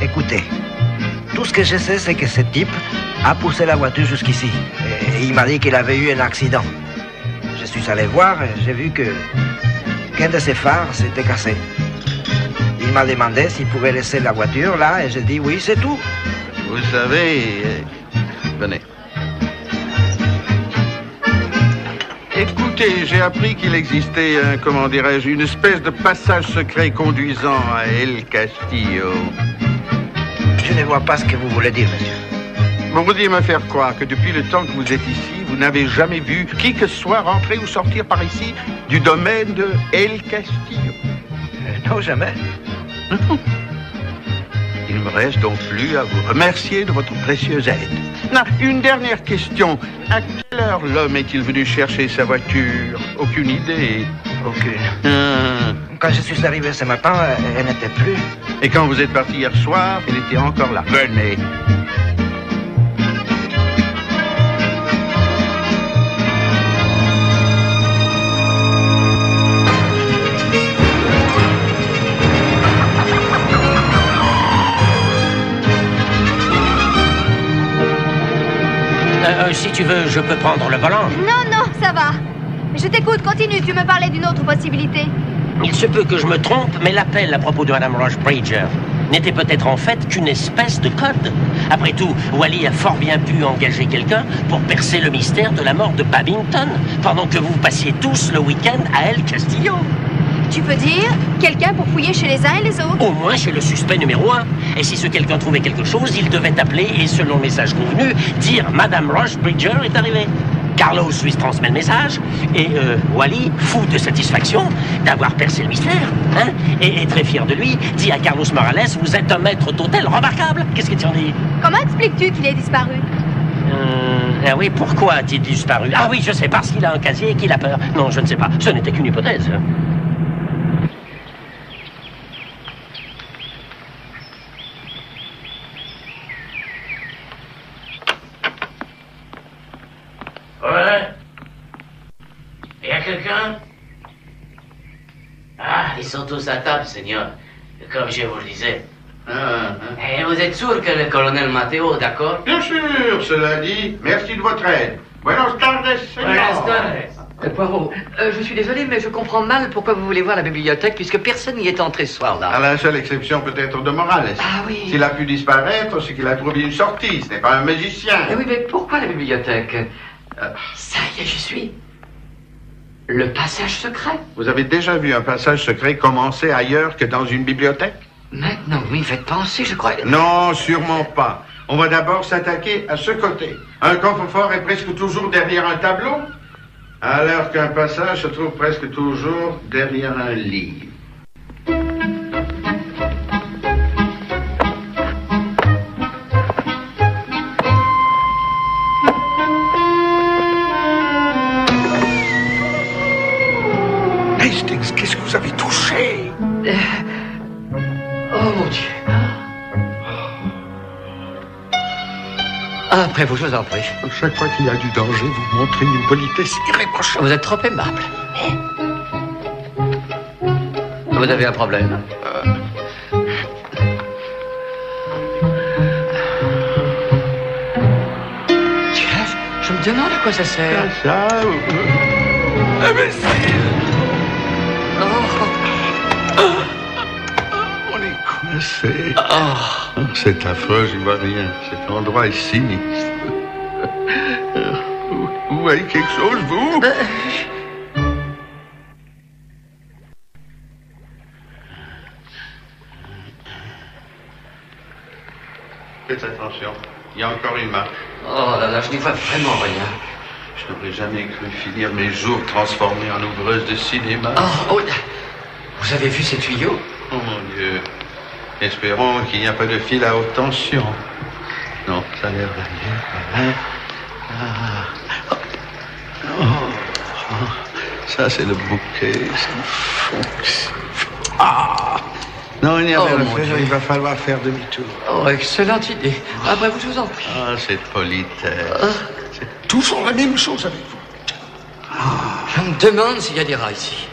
Écoutez, tout ce que je sais, c'est que ce type a poussé la voiture jusqu'ici. Et il m'a dit qu'il avait eu un accident. Je suis allé voir et j'ai vu qu'un de ses phares s'était cassé. Il m'a demandé s'il pouvait laisser la voiture là et j'ai dit oui, c'est tout. Vous savez... venez. Écoutez, j'ai appris qu'il existait, comment dirais-je, une espèce de passage secret conduisant à El Castillo. Je ne vois pas ce que vous voulez dire, monsieur. Vous voudriez me faire croire que depuis le temps que vous êtes ici, vous n'avez jamais vu qui que ce soit rentrer ou sortir par ici du domaine de El Castillo? Non, jamais. Il ne me reste donc plus à vous remercier de votre précieuse aide. Non, une dernière question. À quelle heure l'homme est-il venu chercher sa voiture? Aucune idée. Aucune. Quand je suis arrivé ce matin, elle n'était plus. Et quand vous êtes parti hier soir, elle était encore là. Venez. Si tu veux, je peux prendre le volant. Non, non, ça va. Je t'écoute, continue, tu me parlais d'une autre possibilité. Il se peut que je me trompe, mais l'appel à propos de Madame Rushbridger n'était peut-être en fait qu'une espèce de code. Après tout, Wally a fort bien pu engager quelqu'un pour percer le mystère de la mort de Babington, pendant que vous passiez tous le week-end à El Castillo. Tu peux dire quelqu'un pour fouiller chez les uns et les autres? Au moins chez le suspect numéro 1. Et si ce quelqu'un trouvait quelque chose, il devait appeler et, selon le message convenu, dire « Madame Rushbridger est arrivée ». Carlos lui transmet le message et Wally, fou de satisfaction d'avoir percé le mystère, hein, et très fier de lui, dit à Carlos Morales « Vous êtes un maître d'hôtel remarquable ». Qu'est-ce que tu en dis? Comment expliques-tu qu'il est disparu? Ah oui, pourquoi a-t-il disparu? Ah oui, je sais, parce qu'il a un casier et qu'il a peur. Non, je ne sais pas. Ce n'était qu'une hypothèse. Ouais. Y a quelqu'un? Ah, ils sont tous à table, Seigneur. Comme je vous le disais. Et vous êtes sûr que le colonel Matteo, d'accord? Bien sûr, cela dit, merci de votre aide. Buenos tardes, Seigneur. Buenas tardes. Poirot, je suis désolé, mais je comprends mal pourquoi vous voulez voir la bibliothèque, puisque personne n'y est entré ce soir-là. À la seule exception peut-être de Morales. Ah oui. S'il a pu disparaître, c'est qu'il a trouvé une sortie. Ce n'est pas un magicien. Eh oui, mais pourquoi la bibliothèque? Ça y est, j'y suis. Le passage secret. Vous avez déjà vu un passage secret commencer ailleurs que dans une bibliothèque? Maintenant, vous m'y faites penser, je crois. Non, sûrement pas. On va d'abord s'attaquer à ce côté. Un coffre-fort est presque toujours derrière un tableau, alors qu'un passage se trouve presque toujours derrière un livre. Hastings, qu'est-ce que vous avez touché? Oh mon Dieu. Après vous, je vous en prie. Chaque fois qu'il y a du danger, vous montrez une politesse irréprochable. Vous êtes trop aimable. Vous avez un problème. Tiens, je me demande à quoi ça sert. Ça, imbécile. On est coincé. C'est affreux, je vois rien. Cet endroit est sinistre. Vous voyez quelque chose, vous? Faites attention, il y a encore une marque. Oh là là, je n'y vois vraiment rien. Je n'aurais jamais cru finir mes jours transformés en ouvreuse de cinéma. Oh, vous avez vu ces tuyaux? Oh mon Dieu. Espérons qu'il n'y a pas de fil à haute tension. Non, ça a l'air d'aller. Ça, c'est le bouquet. Ça fonctionne. Ah! Non, il n'y a rien à mon faire. Dieu. Il va falloir faire demi-tour. Oh, excellente idée. Après vous, je vous en prie. Ah, cette politesse. C'est toujours la même chose avec vous. Je me demande s'il y a des rats ici.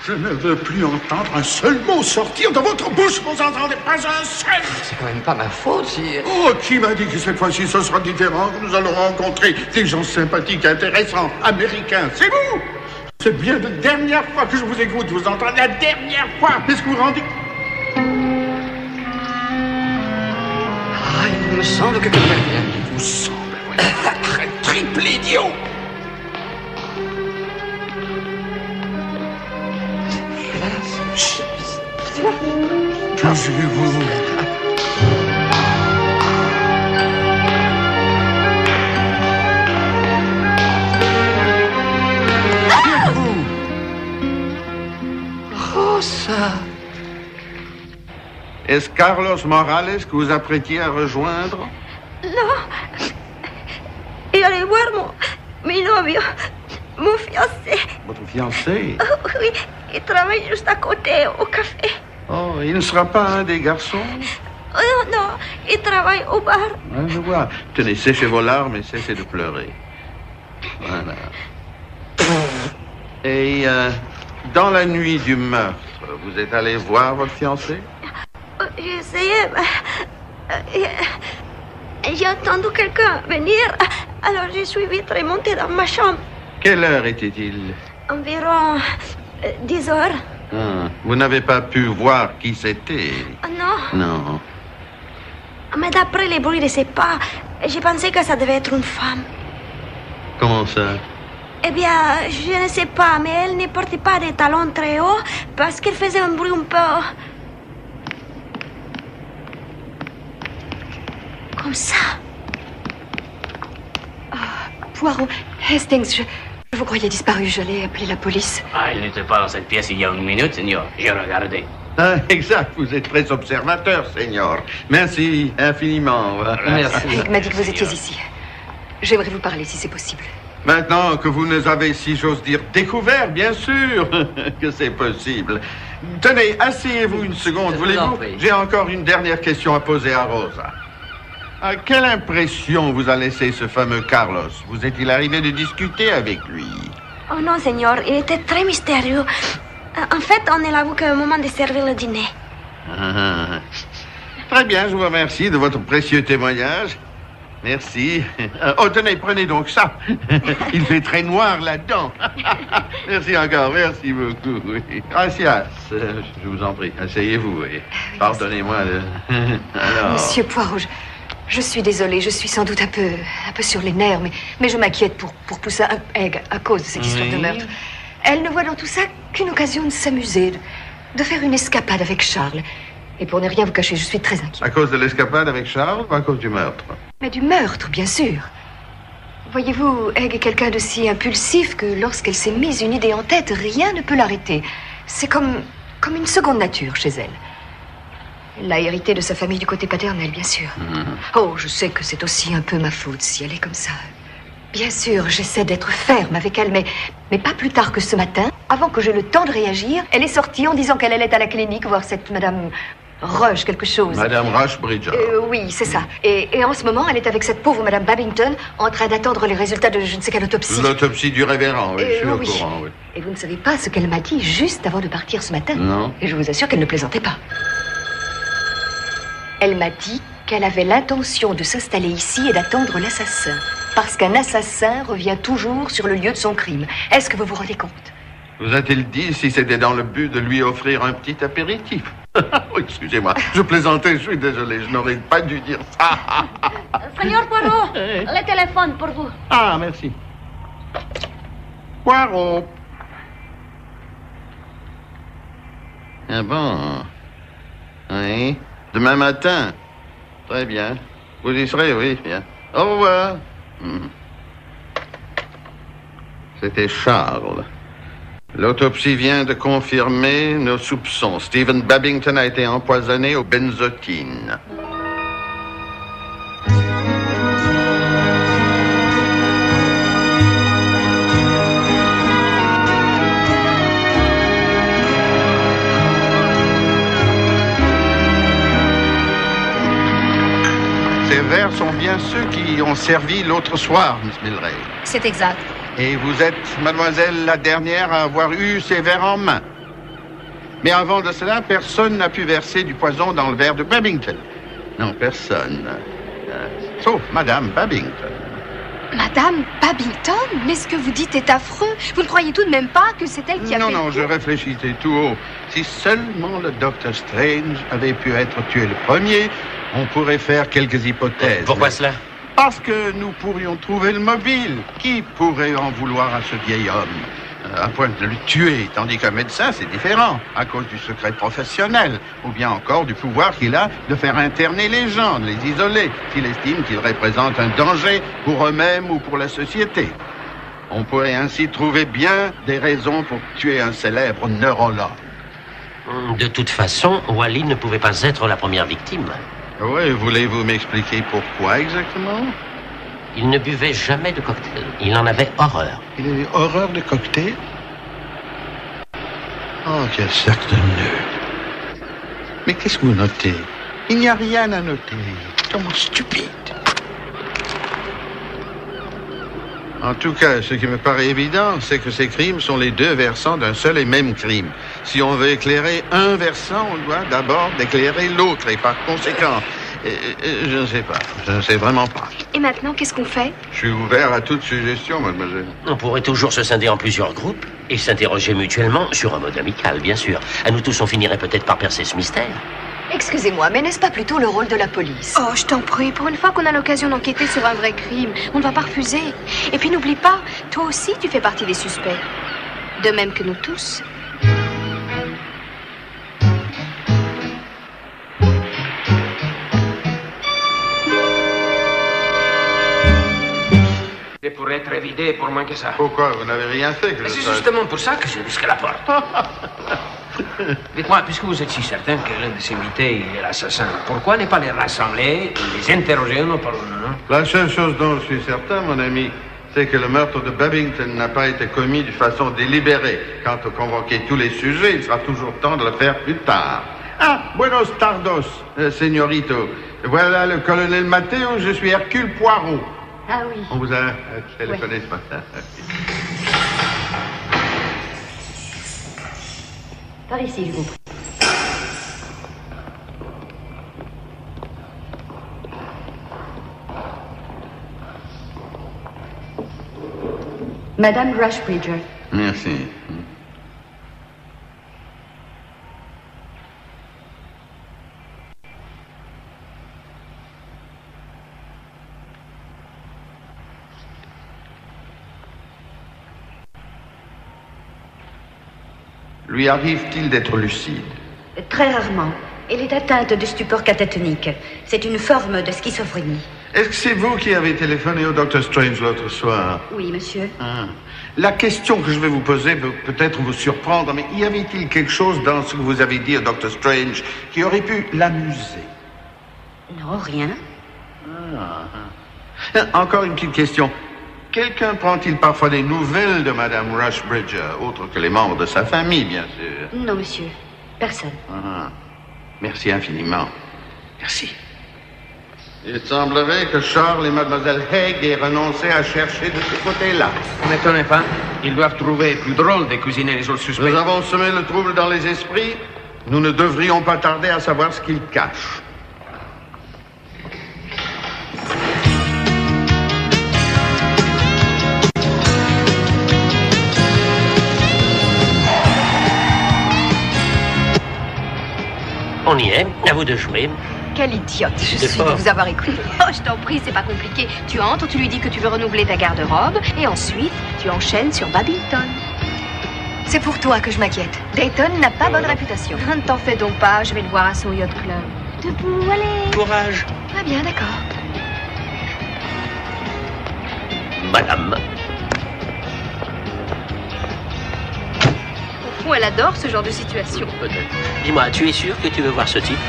Je ne veux plus entendre un seul mot sortir de votre bouche. Vous entendez pas un seul. C'est quand même pas ma faute si... Oh, qui m'a dit que cette fois-ci ce sera différent, que nous allons rencontrer des gens sympathiques, intéressants, américains. C'est vous. C'est bien la dernière fois que je vous écoute. Vous entendez la dernière fois. Est-ce que vous vous rendez... Ah, il me semble que quelqu'un vient. Il vous semble, voilà. Triple idiot. Taisez-vous. Rosa. Est-ce Carlos Morales que vous apprêtiez à rejoindre? No. Y allé voir mi novio, mon fiancé. Votre fiancé? Oh, oui, il travaille juste à côté, au café. Oh, il ne sera pas un des garçons? Oh, non, il travaille au bar. Ah, je vois. Tenez, séchez vos larmes et cessez de pleurer. Voilà. Et dans la nuit du meurtre, vous êtes allé voir votre fiancé? J'ai essayé, mais j'ai entendu quelqu'un venir, alors je suis vite remontée dans ma chambre. Quelle heure était-il? Environ 10 heures. Ah, vous n'avez pas pu voir qui c'était? Non, Non. mais d'après les bruits de ses pas, j'ai pensé que ça devait être une femme. Comment ça? Eh bien, je ne sais pas, mais elle ne portait pas des talons très hauts parce qu'elle faisait un bruit un peu... comme ça. Poirot, Hastings, je vous croyais disparu. J'allais appeler la police. Ah, il n'était pas dans cette pièce il y a une minute, Seigneur. J'ai regardé. Ah, exact, vous êtes très observateur, Seigneur. Merci infiniment. Merci. Rick m'a dit que vous étiez ici. J'aimerais vous parler si c'est possible. Maintenant que vous nous avez, si j'ose dire, découvert, bien sûr que c'est possible. Tenez, asseyez-vous une seconde, Je vous en voulez-vous? prie. J'ai encore une dernière question à poser à Rosa. Quelle impression vous a laissé ce fameux Carlos? Vous est-il arrivé de discuter avec lui? Oh non, Seigneur, il était très mystérieux. En fait, on est là au moment de servir le dîner. Ah, très bien, je vous remercie de votre précieux témoignage. Merci. Oh, tenez, prenez donc ça. Il fait très noir là-dedans. Merci encore, merci beaucoup. Oui. Gracias. Je vous en prie, asseyez-vous. Et pardonnez-moi de... Alors... Monsieur Poirot, je suis désolée, je suis sans doute un peu sur les nerfs, mais je m'inquiète pour Poussin Egg à cause de cette histoire de meurtre. Elle ne voit dans tout ça qu'une occasion de s'amuser, de faire une escapade avec Charles. Et pour ne rien vous cacher, je suis très inquiète. À cause de l'escapade avec Charles ou à cause du meurtre? Mais du meurtre, bien sûr. Voyez-vous, Egg est quelqu'un de si impulsif que lorsqu'elle s'est mise une idée en tête, rien ne peut l'arrêter. C'est comme une seconde nature chez elle. Elle l'a hérité de sa famille du côté paternel, bien sûr. Oh, je sais que c'est aussi un peu ma faute si elle est comme ça. Bien sûr, j'essaie d'être ferme avec elle, mais pas plus tard que ce matin, avant que j'aie le temps de réagir, elle est sortie en disant qu'elle allait à la clinique voir cette Madame Rush quelque chose. Madame Rushbridge. Oui, c'est ça. Et en ce moment, elle est avec cette pauvre Madame Babington en train d'attendre les résultats de je ne sais quelle autopsie. L'autopsie du révérend, oui, je suis au courant, oui. Et vous ne savez pas ce qu'elle m'a dit juste avant de partir ce matin? Non. Et je vous assure qu'elle ne plaisantait pas. Elle m'a dit qu'elle avait l'intention de s'installer ici et d'attendre l'assassin. Parce qu'un assassin revient toujours sur le lieu de son crime. Est-ce que vous vous rendez compte? Vous a-t-il dit si c'était dans le but de lui offrir un petit apéritif? Oh, excusez-moi, je plaisantais, je suis désolé, je n'aurais pas dû dire ça. Seigneur Poirot, le téléphone pour vous. Ah, merci. Poirot. Ah bon? Oui. Demain matin. Très bien. Vous y serez, oui, bien. Au revoir. C'était Charles. L'autopsie vient de confirmer nos soupçons. Stephen Babington a été empoisonné aux benzotines. verres sont bien ceux qui ont servi l'autre soir, Miss Milray. C'est exact. Et vous êtes, mademoiselle, la dernière à avoir eu ces verres en main. Mais avant de cela, personne n'a pu verser du poison dans le verre de Babington. Non, personne. Sauf Madame Babington. Madame Babington? Mais ce que vous dites est affreux. Vous ne croyez tout de même pas que c'est elle qui a fait... Non, je réfléchissais tout haut. Si seulement le Docteur Strange avait pu être tué le premier, on pourrait faire quelques hypothèses. Pourquoi cela? Parce que nous pourrions trouver le mobile. Qui pourrait en vouloir à ce vieil homme? À point de le tuer, tandis qu'un médecin, c'est différent, à cause du secret professionnel, ou bien encore du pouvoir qu'il a de faire interner les gens, de les isoler, s'il estime qu'ils représentent un danger pour eux-mêmes ou pour la société. On pourrait ainsi trouver bien des raisons pour tuer un célèbre neurologue. De toute façon, Wally ne pouvait pas être la première victime. Oui, voulez-vous m'expliquer pourquoi exactement? Il ne buvait jamais de cocktail. Il en avait horreur. Il avait horreur de cocktail? Oh, quel sac de nœuds. Mais qu'est-ce que vous notez? Il n'y a rien à noter. Comment stupide. En tout cas, ce qui me paraît évident, c'est que ces crimes sont les deux versants d'un seul et même crime. Si on veut éclairer un versant, on doit d'abord éclairer l'autre. Et par conséquent, je ne sais pas. Je ne sais vraiment pas. Et maintenant, qu'est-ce qu'on fait? Je suis ouvert à toute suggestion, mademoiselle. On pourrait toujours se scinder en plusieurs groupes et s'interroger mutuellement sur un mode amical, bien sûr. À nous tous, on finirait peut-être par percer ce mystère. Excusez-moi, mais n'est-ce pas plutôt le rôle de la police? Oh, je t'en prie, pour une fois qu'on a l'occasion d'enquêter sur un vrai crime, on ne va pas refuser. Et puis n'oublie pas, toi aussi tu fais partie des suspects. De même que nous tous. Et pour être évidé pour moins que ça. Pourquoi? Vous n'avez rien fait que C'est justement pour ça que j'ai risqué la porte. Dites-moi, puisque vous êtes si certain que l'un de ces invités est l'assassin, pourquoi ne pas les rassembler, les interroger un par un? La seule chose dont je suis certain, mon ami, c'est que le meurtre de Babington n'a pas été commis de façon délibérée. Quant à convoquer tous les sujets, il sera toujours temps de le faire plus tard. Ah, buenos tardos, señorito. Voilà le colonel Matteo, je suis Hercule Poirot. Ah oui. On vous a téléphoné ce matin. Par ici, je vous prie. Madame Rushbridger. Merci. Lui arrive-t-il d'être lucide? Très rarement. Elle est atteinte de stupeur catatonique. C'est une forme de schizophrénie. Est-ce que c'est vous qui avez téléphoné au Dr. Strange l'autre soir? Oui, monsieur. Ah. La question que je vais vous poser peut peut-être vous surprendre, mais y avait-il quelque chose dans ce que vous avez dit au Dr. Strange qui aurait pu l'amuser? Non, rien. Encore une petite question. Quelqu'un prend-il parfois des nouvelles de Madame Rushbridger, autres que les membres de sa famille, bien sûr? Non, monsieur. Personne. Merci infiniment. Merci. Il semblerait que Charles et Mademoiselle Haig aient renoncé à chercher de ce côté-là. Ne m'étonnez pas. Ils doivent trouver plus drôle de cuisiner les autres suspects. Nous avons semé le trouble dans les esprits. Nous ne devrions pas tarder à savoir ce qu'ils cachent. On y est, à vous de jouer. Quelle idiote je suis de vous avoir écouté. Oh, je t'en prie, c'est pas compliqué. Tu entres, tu lui dis que tu veux renouveler ta garde-robe, et ensuite, tu enchaînes sur Babington. C'est pour toi que je m'inquiète. Dayton n'a pas bonne réputation. Ne t'en fais donc pas, je vais le voir à son yacht club. Debout, allez. Courage. Ah bien, d'accord. Madame. Au fond, elle adore ce genre de situation. Peut-être. Dis-moi, tu es sûr que tu veux voir ce type?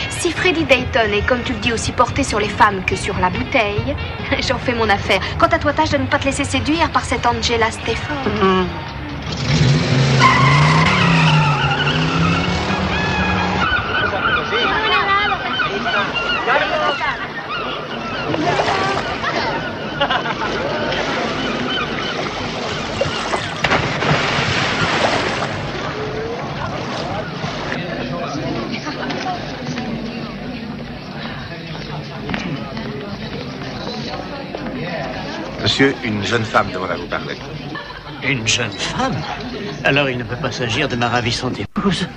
Si Freddy Dayton est, comme tu le dis, aussi porté sur les femmes que sur la bouteille, j'en fais mon affaire. Quant à toi, tâche de ne pas te laisser séduire par cette Angela Stafford. Monsieur, une jeune femme demande à vous parler. Une jeune femme? Alors il ne peut pas s'agir de ma ravissante épouse.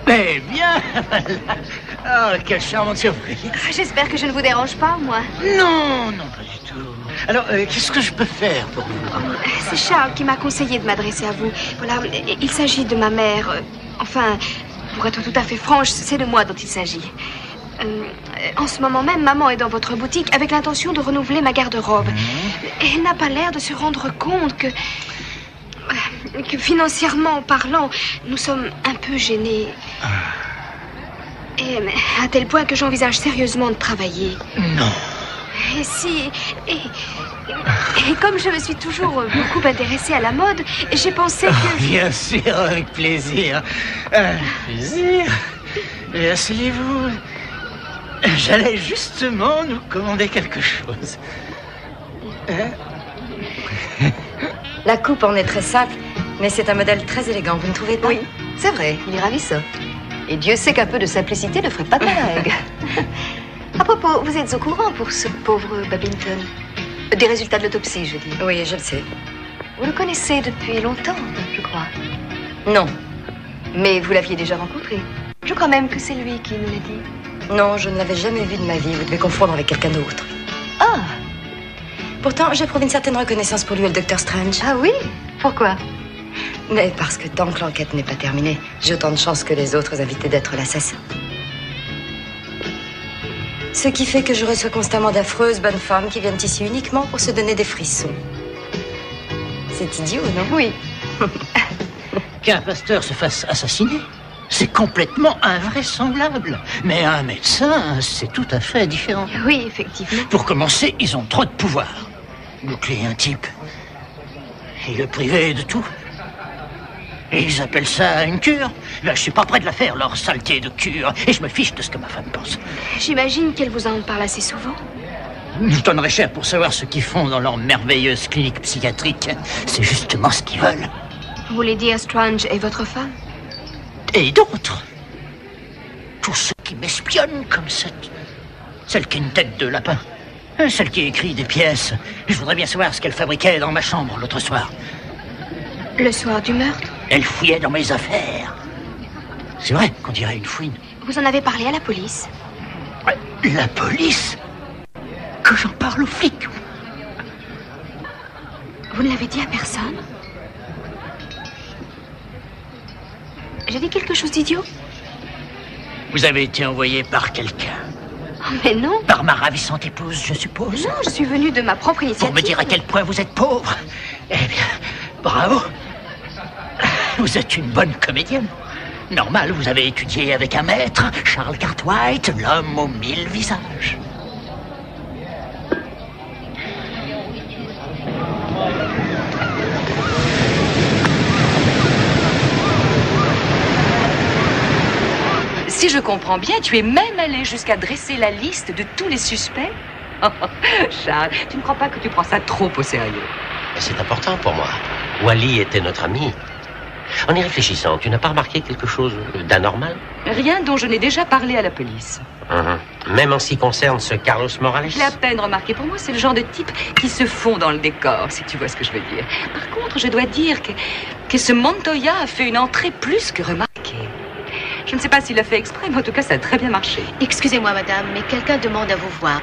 Eh bien, voilà. Oh, quelle charmante surprise. J'espère que je ne vous dérange pas, moi. Non, non, pas du tout. Alors, qu'est-ce que je peux faire pour vous? C'est Charles qui m'a conseillé de m'adresser à vous. Voilà, il s'agit de ma mère. Enfin, pour être tout à fait franche, c'est de moi dont il s'agit. En ce moment même, maman est dans votre boutique avec l'intention de renouveler ma garde-robe. Elle n'a pas l'air de se rendre compte que financièrement parlant, nous sommes un peu gênés. Et à tel point que j'envisage sérieusement de travailler. Non. Et si... Et comme je me suis toujours beaucoup intéressée à la mode, j'ai pensé que... Bien sûr, avec plaisir. Plaisir. Et asseyez-vous. J'allais justement nous commander quelque chose. La coupe en est très simple, mais c'est un modèle très élégant, vous ne trouvez pas? Oui, c'est vrai, il est ravissant. Et Dieu sait qu'un peu de simplicité ne ferait pas de malheur. À propos, vous êtes au courant pour ce pauvre Babington? Des résultats de l'autopsie, je dis. Oui, je le sais. Vous le connaissez depuis longtemps, je crois. Non. Mais vous l'aviez déjà rencontré. Je crois même que c'est lui qui nous l'a dit. Non, je ne l'avais jamais vu de ma vie. Vous devez confondre avec quelqu'un d'autre. Ah! Pourtant, j'éprouve une certaine reconnaissance pour lui et le Dr Strange. Ah oui? Pourquoi? Mais parce que tant que l'enquête n'est pas terminée, j'ai autant de chance que les autres invités d'être l'assassin. Ce qui fait que je reçois constamment d'affreuses bonnes femmes qui viennent ici uniquement pour se donner des frissons. C'est idiot, non? Oui. Qu'un pasteur se fasse assassiner, c'est complètement invraisemblable. Mais un médecin, c'est tout à fait différent. Oui, effectivement. Pour commencer, ils ont trop de pouvoir. Boucler un type et le priver de tout. Et ils appellent ça une cure. Là, je suis pas prêt de la faire, leur saleté de cure. Et je me fiche de ce que ma femme pense. J'imagine qu'elle vous en parle assez souvent. Je donnerais cher pour savoir ce qu'ils font dans leur merveilleuse clinique psychiatrique. C'est justement ce qu'ils veulent. Vous voulez dire Strange et votre femme? Et d'autres. Tous ceux qui m'espionnent comme celle qui a une tête de lapin. Celle qui écrit des pièces. Je voudrais bien savoir ce qu'elle fabriquait dans ma chambre l'autre soir. Le soir du meurtre? Elle fouillait dans mes affaires. C'est vrai qu'on dirait une fouine. Vous en avez parlé à la police? La police? Que j'en parle aux flics? Vous ne l'avez dit à personne? J'ai dit quelque chose d'idiot? Vous avez été envoyé par quelqu'un. Oh, mais non. Par ma ravissante épouse, je suppose. Non, je suis venue de ma propre initiative. Pour me dire à quel point vous êtes pauvre. Eh bien, bravo. Vous êtes une bonne comédienne. Normal, vous avez étudié avec un maître, Charles Cartwright, l'homme aux 1000 visages. Si je comprends bien, tu es même allé jusqu'à dresser la liste de tous les suspects? Charles, tu ne crois pas que tu prends ça trop au sérieux? C'est important pour moi. Wally était notre ami. En y réfléchissant, tu n'as pas remarqué quelque chose d'anormal? Rien dont je n'ai déjà parlé à la police. Même en ce qui concerne ce Carlos Morales? Je l'ai à peine remarqué. Pour moi, c'est le genre de type qui se fond dans le décor, si tu vois ce que je veux dire. Par contre, je dois dire que ce Montoya a fait une entrée plus que remarquée. Je ne sais pas s'il l'a fait exprès, mais en tout cas, ça a très bien marché. Excusez-moi, madame, mais quelqu'un demande à vous voir.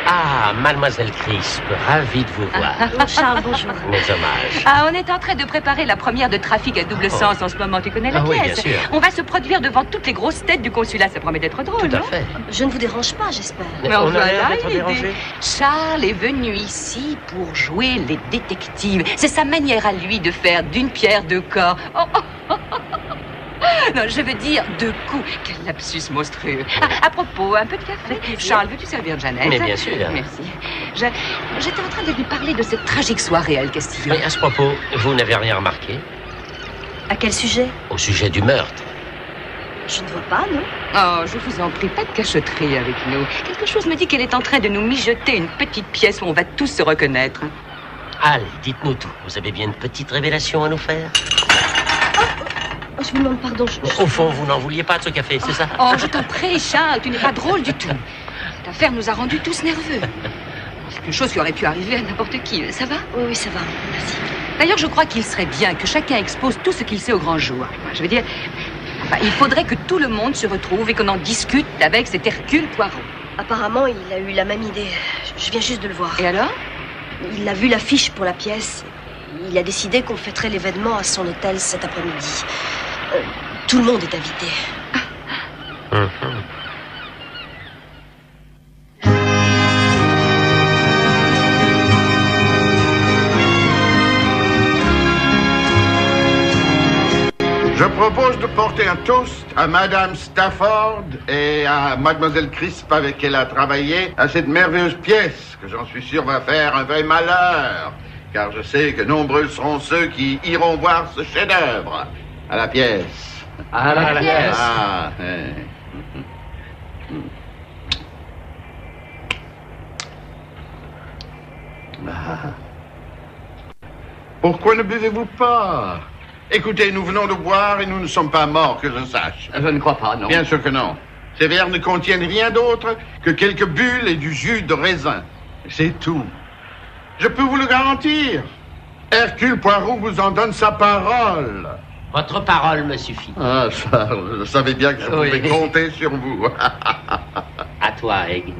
Ah, mademoiselle Crisp, ravie de vous voir. Charles, bonjour. Mes hommages. Ah, on est en train de préparer la première de Trafic à double sens en ce moment. Tu connais la pièce? Oui, bien sûr. On va se produire devant toutes les grosses têtes du consulat. Ça promet d'être drôle, Tout à non? fait. Je ne vous dérange pas, j'espère. Mais on a voilà l'air d'être l'idée. dérangé. Charles est venu ici pour jouer les détectives. C'est sa manière à lui de faire d'une pierre deux corps. Non, je veux dire deux coups. Quel lapsus monstrueux. À propos, un peu de café? Charles, veux-tu servir Jeannette? Mais bien sûr. Merci. J'étais en train de lui parler de cette tragique soirée à El Castillo. Mais à ce propos, vous n'avez rien remarqué? À quel sujet? Au sujet du meurtre. Je ne vois pas, non? Oh, je vous en prie, pas de cachotterie avec nous. Quelque chose me dit qu'elle est en train de nous mijoter une petite pièce où on va tous se reconnaître. Allez, dites-nous tout. Vous avez bien une petite révélation à nous faire? Je vous demande pardon. Au fond, vous n'en vouliez pas de ce café, c'est ça? Oh, je t'en prie, Charles, tu n'es pas drôle du tout. Cette affaire nous a rendus tous nerveux. C'est une chose qui aurait pu arriver à n'importe qui. Ça va? Oui, ça va. Merci. D'ailleurs, je crois qu'il serait bien que chacun expose tout ce qu'il sait au grand jour. Je veux dire, il faudrait que tout le monde se retrouve et qu'on en discute avec cet Hercule Poirot. Apparemment, il a eu la même idée. Je viens juste de le voir. Et alors? Il a vu l'affiche pour la pièce. Il a décidé qu'on fêterait l'événement à son hôtel cet après-midi. Tout le monde est invité. Je propose de porter un toast à Madame Stafford et à Mademoiselle Crisp avec qui elle a travaillé à cette merveilleuse pièce que j'en suis sûr va faire un vrai malheur. Car je sais que nombreux seront ceux qui iront voir ce chef-d'œuvre à la pièce. À la pièce. Ah, Pourquoi ne buvez-vous pas? Écoutez, nous venons de boire et nous ne sommes pas morts, que je sache. Je ne crois pas, non. Bien sûr que non. Ces verres ne contiennent rien d'autre que quelques bulles et du jus de raisin. C'est tout. Je peux vous le garantir. Hercule Poirot vous en donne sa parole. Votre parole me suffit. Ah, Charles, je savais bien que je pouvais compter sur vous. À toi, Egg.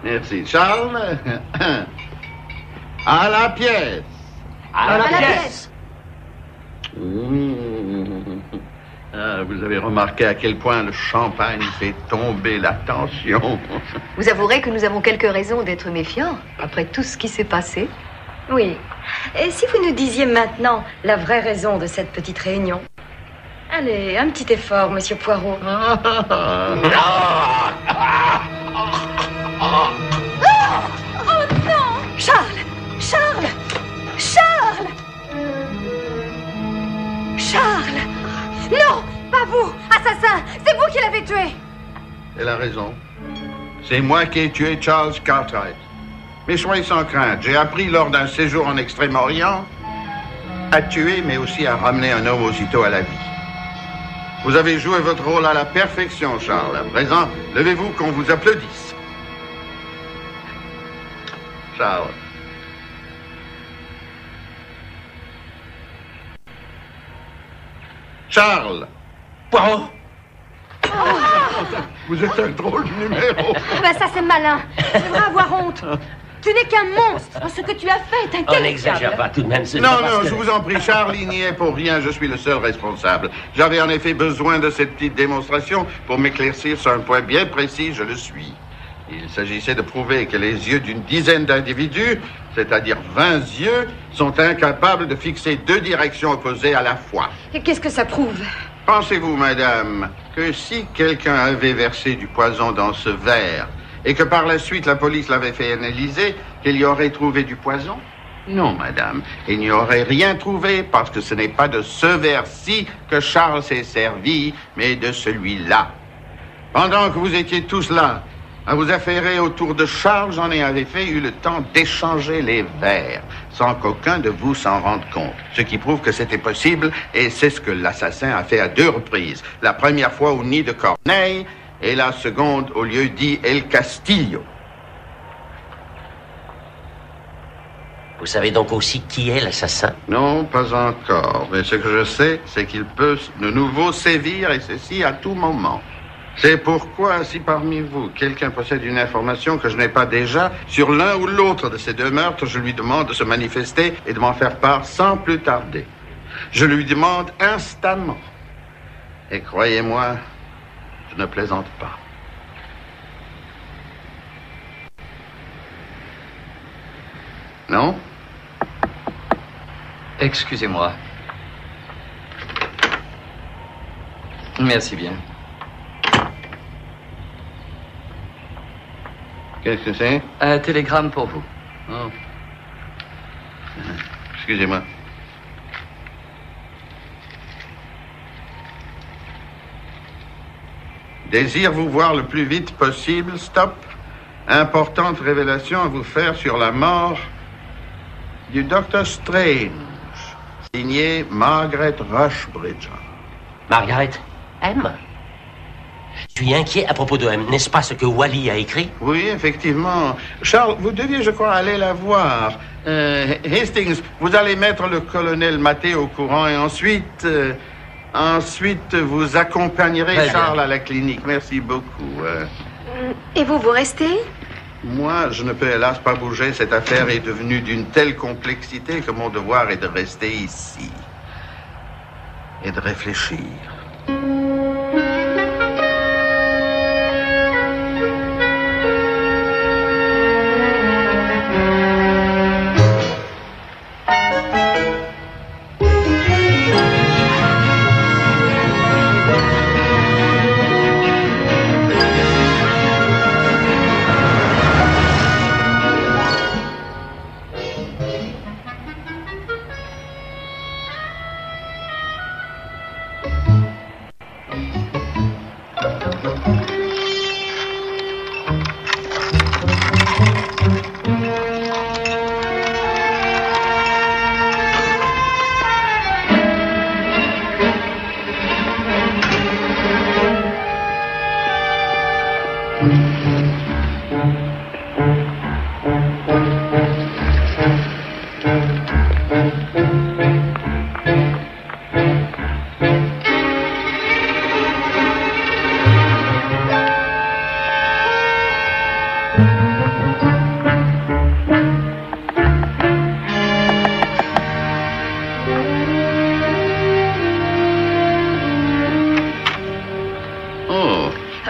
Merci. Charles, à la pièce. À la pièce. Ah, vous avez remarqué à quel point le champagne fait tomber la tension. Vous avouerez que nous avons quelques raisons d'être méfiants, après tout ce qui s'est passé. Oui. Et si vous nous disiez maintenant la vraie raison de cette petite réunion? Allez, un petit effort, Monsieur Poirot. Oh non! Charles! Charles! Charles! Charles! Non! Pas vous! Assassin! C'est vous qui l'avez tué! Elle a raison. C'est moi qui ai tué Charles Cartwright. Mais soyez sans crainte, j'ai appris lors d'un séjour en Extrême-Orient à tuer, mais aussi à ramener un homme aussitôt à la vie. Vous avez joué votre rôle à la perfection, Charles. À présent, levez-vous qu'on vous applaudisse. Charles. Charles. Poirot. Vous êtes un drôle de numéro. Ben ça c'est malin. Tu devrais avoir honte. Tu n'es qu'un monstre. Ce que tu as fait est On n'exagère pas tout de même. Non, je vous en prie, Charles, il n'y est pour rien. Je suis le seul responsable. J'avais en effet besoin de cette petite démonstration pour m'éclaircir sur un point bien précis. Je le suis. Il s'agissait de prouver que les yeux d'une dizaine d'individus, c'est-à-dire 20 yeux, sont incapables de fixer deux directions opposées à la fois. Et qu'est-ce que ça prouve? Pensez-vous, madame, que si quelqu'un avait versé du poison dans ce verre et que par la suite la police l'avait fait analyser, qu'il y aurait trouvé du poison? Non, madame. Il n'y aurait rien trouvé parce que ce n'est pas de ce verre-ci que Charles s'est servi, mais de celui-là. Pendant que vous étiez tous là, à vous affairer autour de Charles, j'en ai en effet eu le temps d'échanger les verres, sans qu'aucun de vous s'en rende compte. Ce qui prouve que c'était possible, et c'est ce que l'assassin a fait à 2 reprises. La première fois au nid de Corneille, et la seconde au lieu dit El Castillo. Vous savez donc aussi qui est l'assassin? Non, pas encore. Mais ce que je sais, c'est qu'il peut de nouveau sévir, et ceci à tout moment. C'est pourquoi, si parmi vous, quelqu'un possède une information que je n'ai pas déjà sur l'un ou l'autre de ces 2 meurtres, je lui demande de se manifester et de m'en faire part sans plus tarder. Je lui demande instamment. Et croyez-moi, je ne plaisante pas. Non? Excusez-moi. Merci bien. Qu'est-ce que c'est? Un télégramme pour vous. Oh. Excusez-moi. Désire vous voir le plus vite possible. Stop. Importante révélation à vous faire sur la mort du Dr. Strange. Signé Margaret Rushbridge. Margaret, M. Je suis inquiet à propos de M. N'est-ce pas ce que Wally a écrit? Oui, effectivement. Charles, vous deviez, je crois, aller la voir. Hastings, vous allez mettre le colonel Maté au courant et ensuite vous accompagnerez Très Charles bien. à la clinique. Merci beaucoup. Et vous restez? Moi, je ne peux hélas pas bouger. Cette affaire est devenue d'une telle complexité que mon devoir est de rester ici et de réfléchir.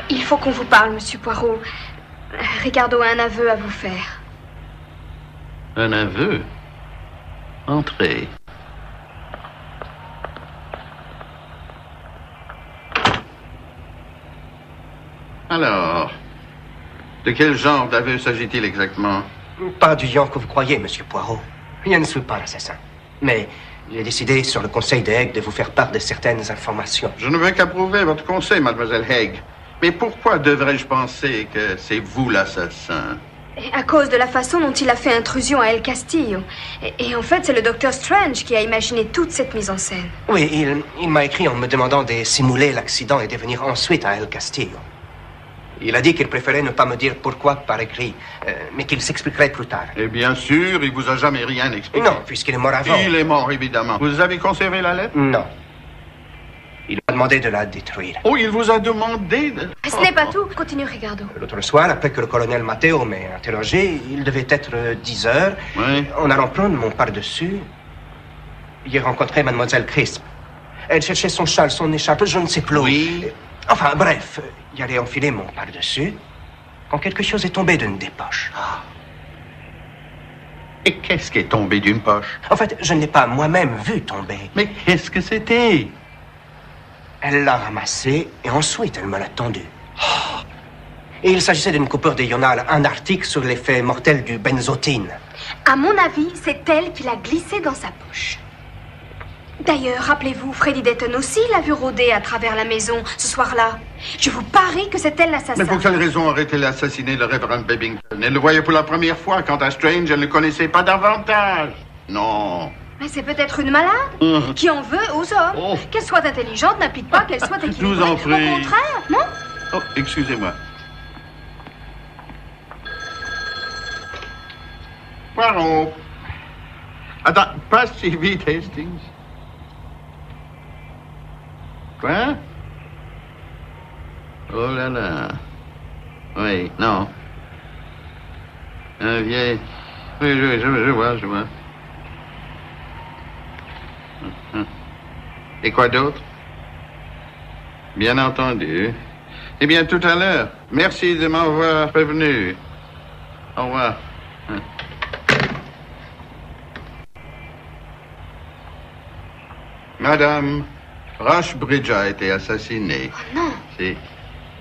Il faut qu'on vous parle, Monsieur Poirot. Ricardo a un aveu à vous faire. Un aveu? Entrez. Alors, de quel genre d'aveu s'agit-il exactement? Pas du genre que vous croyez, Monsieur Poirot. Je ne suis pas l'assassin. Mais j'ai décidé, sur le conseil de Haig, de vous faire part de certaines informations. Je ne veux qu'approuver votre conseil, mademoiselle Haig. Mais pourquoi devrais-je penser que c'est vous l'assassin? À cause de la façon dont il a fait intrusion à El Castillo. Et en fait, c'est le docteur Strange qui a imaginé toute cette mise en scène. Oui, il m'a écrit en me demandant de simuler l'accident et de venir ensuite à El Castillo. Il a dit qu'il préférait ne pas me dire pourquoi par écrit, mais qu'il s'expliquerait plus tard. Et bien sûr, il vous a jamais rien expliqué. Non, puisqu'il est mort avant. Il est mort, évidemment. Vous avez conservé la lettre? Non. Il m'a demandé de la détruire. Oh, il vous a demandé de... Ce n'est pas tout. Continue, Ricardo. L'autre soir, après que le colonel Matteo m'ait interrogé, il devait être 10 heures. Oui. En allant prendre mon par-dessus, j'ai rencontré mademoiselle Crisp. Elle cherchait son châle, son écharpe, je ne sais plus. Oui. Enfin, bref, j'allais enfiler mon par-dessus quand quelque chose est tombé d'une des poches. Et qu'est-ce qui est tombé d'une poche? En fait, je ne l'ai pas moi-même vu tomber. Mais qu'est-ce que c'était? Elle l'a ramassé et ensuite elle me l'a tendu. Et il s'agissait d'une coupure de Yonal, un article sur l'effet mortel du benzotine. À mon avis, c'est elle qui l'a glissé dans sa poche. D'ailleurs, rappelez-vous, Freddy Dayton aussi l'a vu rôder à travers la maison ce soir-là. Je vous parie que c'est elle l'assassin. Mais pour quelle raison aurait-elle assassiné le révérend Babington? Elle le voyait pour la première fois. Quant à Strange, elle ne le connaissait pas davantage. Non. Mais c'est peut-être une malade qui en veut aux hommes. Qu'elle soit intelligente n'implique pas qu'elle soit équilibrée. Je vous en prie. Au contraire, non? Oh, excusez-moi. Poirot. Attends, pas si vite, Hastings. Quoi? Oh là là. Oui, non. Un vieil... Oui, je vois. Et quoi d'autre? Bien entendu. Eh bien, tout à l'heure. Merci de m'avoir prévenu. Au revoir. Madame, Rushbridge a été assassiné. Oh non. Si.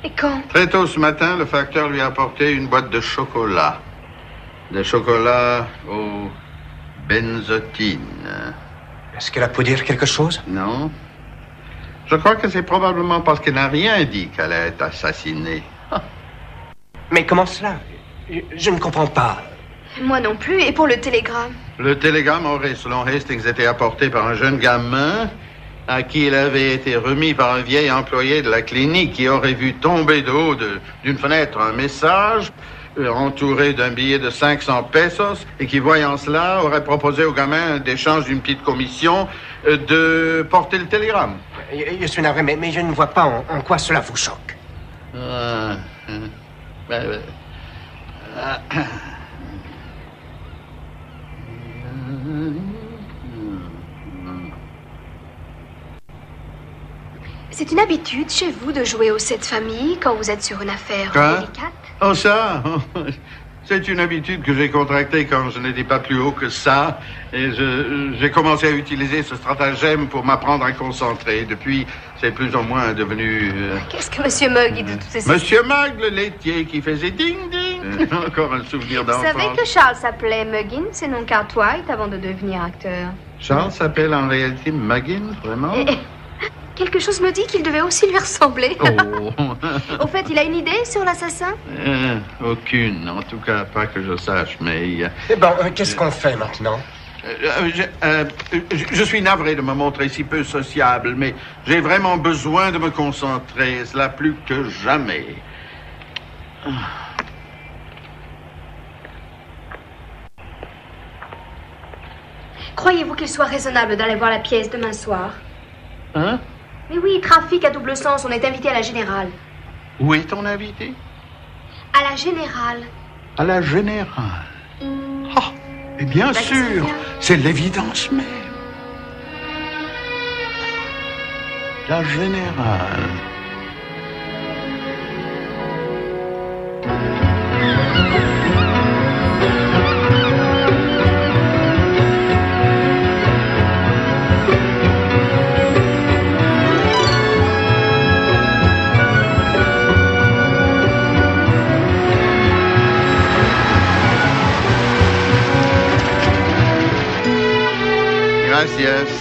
Et quand? Très tôt ce matin, le facteur lui a apporté une boîte de chocolat. De chocolat au benzotine. Est-ce qu'elle a pu dire quelque chose? Non. Je crois que c'est probablement parce qu'elle n'a rien dit qu'elle allait être assassinée. Mais comment cela? Je ne comprends pas. Moi non plus. Et pour le télégramme? Le télégramme aurait, selon Hastings, été apporté par un jeune gamin à qui il avait été remis par un vieil employé de la clinique qui aurait vu tomber de haut d'une fenêtre un message entouré d'un billet de 500 pesos et qui, voyant cela, aurait proposé au gamin d'échange d'une petite commission de porter le télégramme. Je suis navré, mais je ne vois pas en quoi cela vous choque. C'est une habitude chez vous de jouer au sept familles quand vous êtes sur une affaire délicate? Oh, ça? C'est une habitude que j'ai contractée quand je n'étais pas plus haut que ça. Et j'ai commencé à utiliser ce stratagème pour m'apprendre à concentrer. Depuis, c'est plus ou moins devenu... Qu'est-ce que Monsieur Mugg dit de toutes ces... Monsieur Mugg, le laitier qui faisait ding-ding. Encore un souvenir Vous d'enfance. savez que Charles s'appelait Muggin, c'est non Cartwright, avant de devenir acteur. Charles s'appelle en réalité Muggin, vraiment? Quelque chose me dit qu'il devait aussi lui ressembler. Oh. Au fait, il a une idée sur l'assassin? Aucune, en tout cas pas que je sache, mais... Eh ben, qu'est-ce qu'on fait maintenant? Je suis navré de me montrer si peu sociable, mais j'ai vraiment besoin de me concentrer, cela plus que jamais. Croyez-vous qu'il soit raisonnable d'aller voir la pièce demain soir? Hein? Mais oui, trafic à double sens, on est invité à la Générale. Où est ton invité? À la Générale. À la Générale. Ah, et bien sûr, c'est l'évidence même. La Générale. Gracias.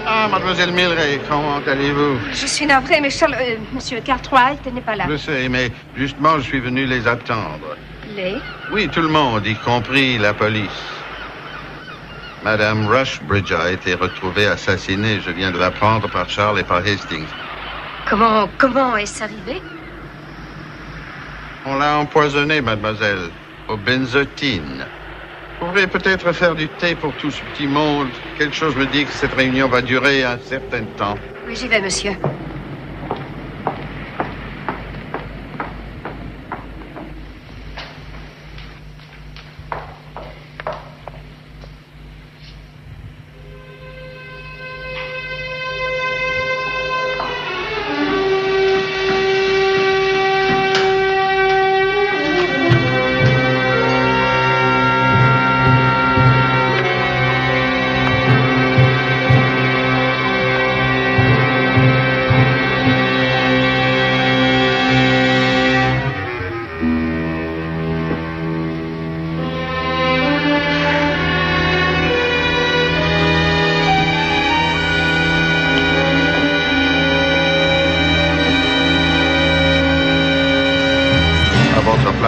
Ah, mademoiselle Milray, comment allez-vous? Je suis navrée, mais Charles... Monsieur Cartwright n'est pas là. Je sais, mais justement, je suis venu les attendre. Les? Oui, tout le monde, y compris la police. Madame Rushbridge a été retrouvée assassinée. Je viens de l'apprendre par Charles et par Hastings. Comment est-ce arrivé? On l'a empoisonnée, mademoiselle, au benzotine. Vous pourriez peut-être faire du thé pour tout ce petit monde. Quelque chose me dit que cette réunion va durer un certain temps. Oui, j'y vais, monsieur.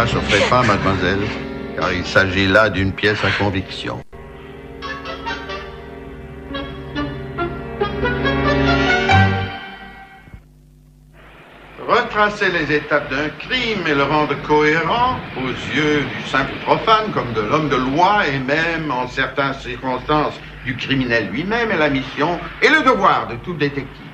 Je ne ferai pas, mademoiselle, car il s'agit là d'une pièce à conviction. Retracer les étapes d'un crime et le rendre cohérent aux yeux du simple profane comme de l'homme de loi et même, en certaines circonstances, du criminel lui-même est la mission et le devoir de tout détective.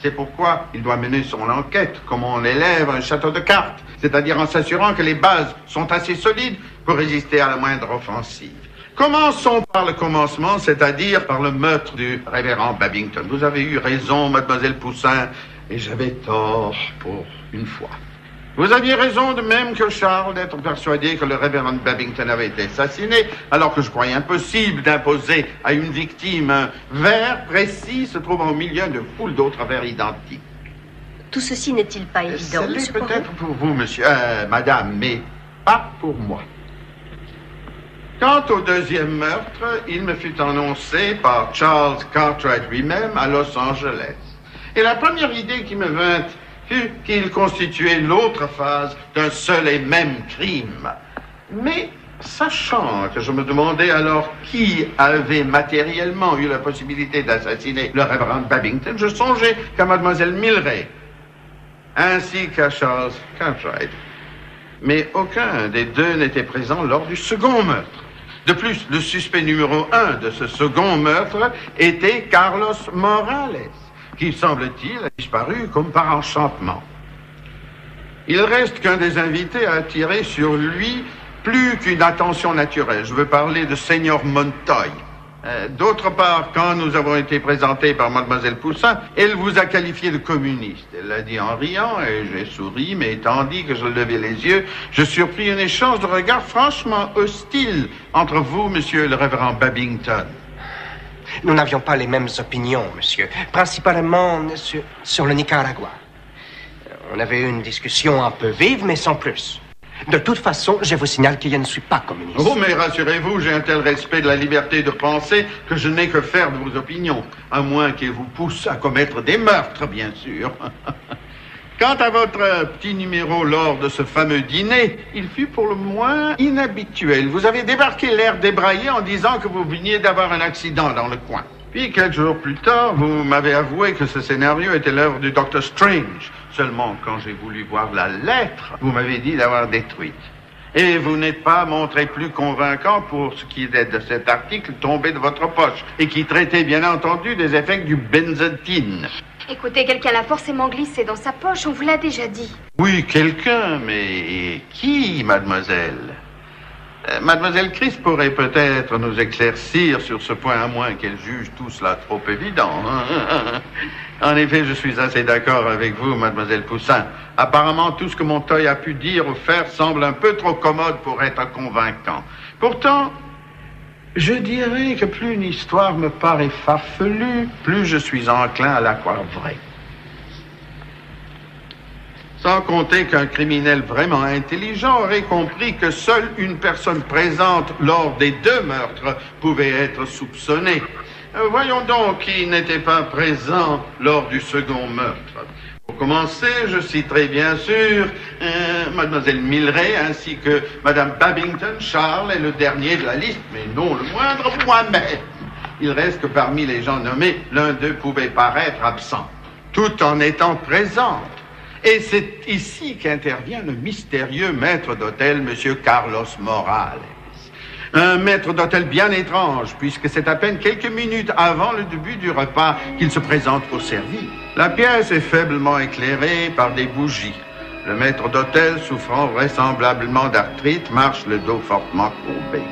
C'est pourquoi il doit mener son enquête comme on élève un château de cartes, c'est-à-dire en s'assurant que les bases sont assez solides pour résister à la moindre offensive. Commençons par le commencement, c'est-à-dire par le meurtre du révérend Babington. Vous avez eu raison, mademoiselle Poussin, et j'avais tort pour une fois. Vous aviez raison de même que Charles d'être persuadé que le révérend Babington avait été assassiné, alors que je croyais impossible d'imposer à une victime un verre précis se trouvant au milieu de foule d'autres verres identiques. Tout ceci n'est-il pas évident, Ce l'est monsieur peut-être pour vous, monsieur, madame, mais pas pour moi. Quant au deuxième meurtre, il me fut annoncé par Charles Cartwright lui-même à Los Angeles. Et la première idée qui me vint fut qu'il constituait l'autre phase d'un seul et même crime. Mais Sachant que je me demandais alors qui avait matériellement eu la possibilité d'assassiner le révérend Babington, je songeais qu'à mademoiselle Milray, ainsi qu'à Charles Cartwright. Mais aucun des deux n'était présent lors du second meurtre. De plus, le suspect numéro 1 de ce second meurtre était Carlos Morales, qui, semble-t-il, a disparu comme par enchantement. Il reste qu'un des invités a attiré sur lui plus qu'une attention naturelle. Je veux parler de Seigneur Montoya. D'autre part, quand nous avons été présentés par mademoiselle Poussin, elle vous a qualifié de communiste. Elle l'a dit en riant, et j'ai souri, mais tandis que je levais les yeux, je surpris un échange de regards franchement hostile entre vous, monsieur le révérend Babington. Nous n'avions pas les mêmes opinions, monsieur. Principalement sur le Nicaragua. On avait eu une discussion un peu vive, mais sans plus. De toute façon, je vous signale que je ne suis pas communiste. Oh, mais rassurez-vous, j'ai un tel respect de la liberté de penser que je n'ai que faire de vos opinions, à moins qu'elles vous poussent à commettre des meurtres, bien sûr. Quant à votre petit numéro lors de ce fameux dîner, il fut pour le moins inhabituel. Vous avez débarqué l'air débraillé en disant que vous veniez d'avoir un accident dans le coin. Puis, quelques jours plus tard, vous m'avez avoué que ce scénario était l'œuvre du Dr. Strange. Seulement, quand j'ai voulu voir la lettre, vous m'avez dit d'avoir détruite. Et vous n'êtes pas montré plus convaincant pour ce qui est de cet article tombé de votre poche et qui traitait, bien entendu, des effets du benzodine. Écoutez, quelqu'un l'a forcément glissé dans sa poche, on vous l'a déjà dit. Oui, quelqu'un, mais qui, mademoiselle? Mademoiselle Chris pourrait peut-être nous éclaircir sur ce point, à moins qu'elle juge tout cela trop évident. En effet, je suis assez d'accord avec vous, mademoiselle Poussin. Apparemment, tout ce que Montoya a pu dire ou faire semble un peu trop commode pour être convaincant. Pourtant, je dirais que plus une histoire me paraît farfelue, plus je suis enclin à la croire vraie. Sans compter qu'un criminel vraiment intelligent aurait compris que seule une personne présente lors des deux meurtres pouvait être soupçonnée. Voyons donc qui n'était pas présent lors du second meurtre. Pour commencer, je citerai bien sûr mademoiselle Milray ainsi que madame Babington. Charles est le dernier de la liste, mais non le moindre, moi-même. Il reste que parmi les gens nommés, l'un d'eux pouvait paraître absent, tout en étant présent. Et c'est ici qu'intervient le mystérieux maître d'hôtel, monsieur Carlos Morales. Un maître d'hôtel bien étrange, puisque c'est à peine quelques minutes avant le début du repas qu'il se présente pour servir. La pièce est faiblement éclairée par des bougies. Le maître d'hôtel, souffrant vraisemblablement d'arthrite, marche le dos fortement courbé.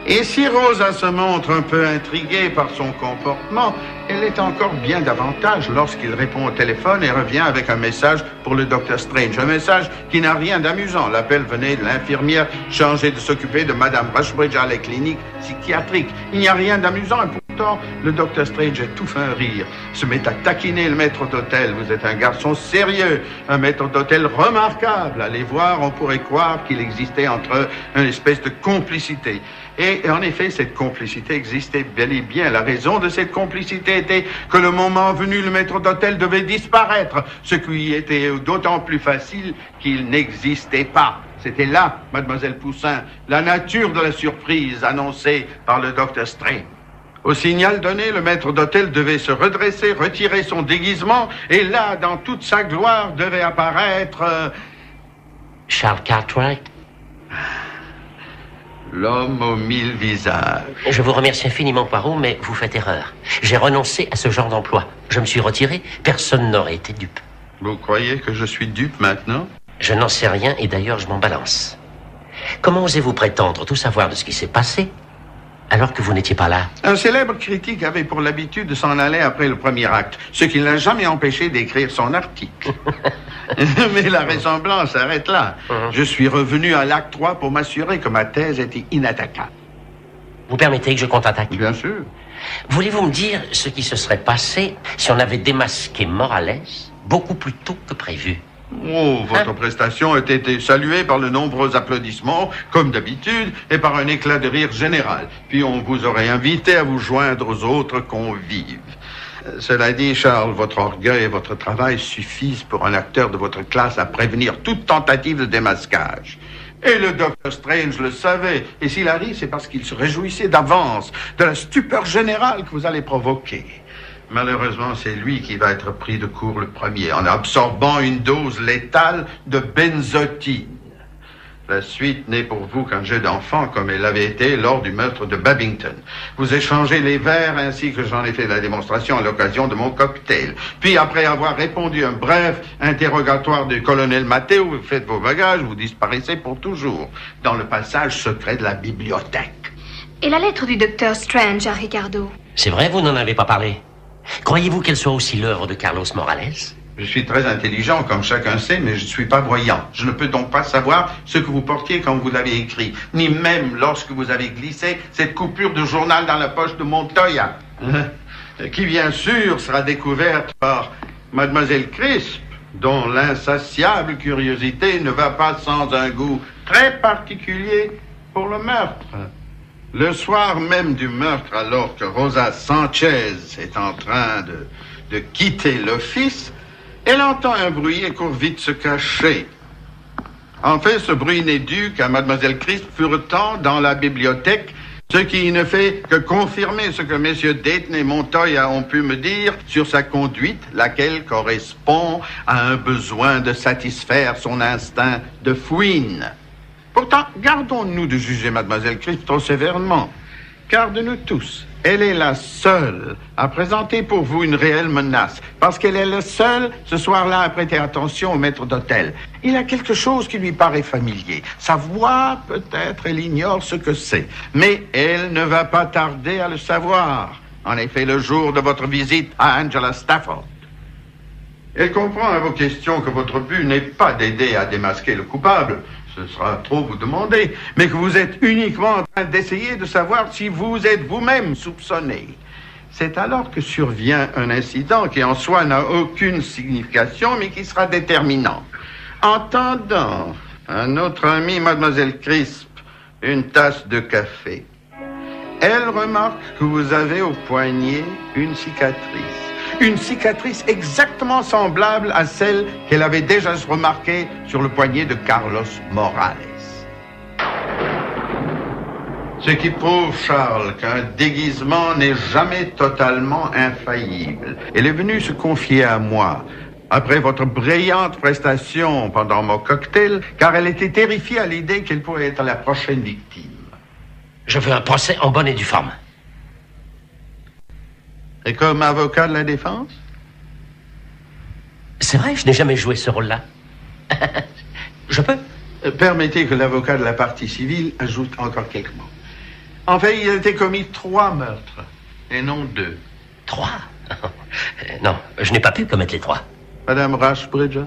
Et si Rosa se montre un peu intriguée par son comportement, elle est encore bien davantage lorsqu'il répond au téléphone et revient avec un message pour le Dr. Strange. Un message qui n'a rien d'amusant. L'appel venait de l'infirmière chargée de s'occuper de Madame Rushbridge à la clinique psychiatrique. Il n'y a rien d'amusant et pourtant, le Dr. Strange étouffe un rire, se met à taquiner le maître d'hôtel. Vous êtes un garçon sérieux, un maître d'hôtel remarquable. Allez voir, on pourrait croire qu'il existait entre eux une espèce de complicité. Et en effet, cette complicité existait bel et bien. La raison de cette complicité était que le moment venu, le maître d'hôtel devait disparaître, ce qui était d'autant plus facile qu'il n'existait pas. C'était là, mademoiselle Poussin, la nature de la surprise annoncée par le Dr. Strange. Au signal donné, le maître d'hôtel devait se redresser, retirer son déguisement, et là, dans toute sa gloire, devait apparaître... Charles Cartwright? L'homme aux 1000 visages. Je vous remercie infiniment, Poirot, mais vous faites erreur. J'ai renoncé à ce genre d'emploi. Je me suis retiré, personne n'aurait été dupe. Vous croyez que je suis dupe maintenant? Je n'en sais rien et d'ailleurs je m'en balance. Comment osez-vous prétendre tout savoir de ce qui s'est passé alors que vous n'étiez pas là? Un célèbre critique avait pour l'habitude de s'en aller après le premier acte, ce qui ne l'a jamais empêché d'écrire son article. Mais la ressemblance s'arrête là. Je suis revenu à l'acte 3 pour m'assurer que ma thèse était inattaquable. Vous permettez que je contre-attaque? Bien sûr. Voulez-vous me dire ce qui se serait passé si on avait démasqué Morales beaucoup plus tôt que prévu? Oh, votre prestation a été saluée par de nombreux applaudissements, comme d'habitude, et par un éclat de rire général. Puis on vous aurait invité à vous joindre aux autres convives. Cela dit, Charles, votre orgueil et votre travail suffisent pour un acteur de votre classe à prévenir toute tentative de démasquage. Et le Dr Strange le savait. Et s'il arrive, c'est parce qu'il se réjouissait d'avance de la stupeur générale que vous allez provoquer. Malheureusement, c'est lui qui va être pris de court le premier, en absorbant une dose létale de benzotine. La suite n'est pour vous qu'un jeu d'enfant, comme elle l'avait été lors du meurtre de Babington. Vous échangez les verres ainsi que j'en ai fait la démonstration à l'occasion de mon cocktail. Puis, après avoir répondu à un bref interrogatoire du colonel Matteo, vous faites vos bagages, vous disparaissez pour toujours dans le passage secret de la bibliothèque. Et la lettre du docteur Strange à Ricardo? C'est vrai, vous n'en avez pas parlé. Croyez-vous qu'elle soit aussi l'œuvre de Carlos Morales? Je suis très intelligent, comme chacun sait, mais je ne suis pas voyant. Je ne peux donc pas savoir ce que vous portiez quand vous l'avez écrit, ni même lorsque vous avez glissé cette coupure de journal dans la poche de Montoya, qui bien sûr sera découverte par Mademoiselle Crisp, dont l'insatiable curiosité ne va pas sans un goût très particulier pour le meurtre. Le soir même du meurtre, alors que Rosa Sanchez est en train de quitter l'office, elle entend un bruit et court vite se cacher. En fait, ce bruit n'est dû qu'à Mademoiselle Crisp furetant dans la bibliothèque, ce qui ne fait que confirmer ce que messieurs Dayton et Montoya ont pu me dire sur sa conduite, laquelle correspond à un besoin de satisfaire son instinct de fouine. Pourtant, gardons-nous de juger Mademoiselle Crisp trop sévèrement, car de nous tous, elle est la seule à présenter pour vous une réelle menace, parce qu'elle est la seule, ce soir-là, à prêter attention au maître d'hôtel. Il a quelque chose qui lui paraît familier. Sa voix, peut-être, elle ignore ce que c'est, mais elle ne va pas tarder à le savoir. En effet, le jour de votre visite à Angela Stafford. Elle comprend à vos questions que votre but n'est pas d'aider à démasquer le coupable, ce sera trop vous demander, mais que vous êtes uniquement en train d'essayer de savoir si vous êtes vous-même soupçonné. C'est alors que survient un incident qui en soi n'a aucune signification, mais qui sera déterminant. En tendant à notre amie Mademoiselle Crisp une tasse de café, elle remarque que vous avez au poignet une cicatrice. Une cicatrice exactement semblable à celle qu'elle avait déjà remarquée sur le poignet de Carlos Morales. Ce qui prouve, Charles, qu'un déguisement n'est jamais totalement infaillible. Elle est venue se confier à moi après votre brillante prestation pendant mon cocktail, car elle était terrifiée à l'idée qu'elle pourrait être la prochaine victime. Je veux un procès en bonne et due forme. Et comme avocat de la défense? C'est vrai, je n'ai jamais joué ce rôle-là. Je peux? Permettez que l'avocat de la partie civile ajoute encore quelques mots. En fait, il a été commis 3 meurtres, et non 2. 3? Non, je n'ai pas pu commettre les 3. Madame Rushbridger?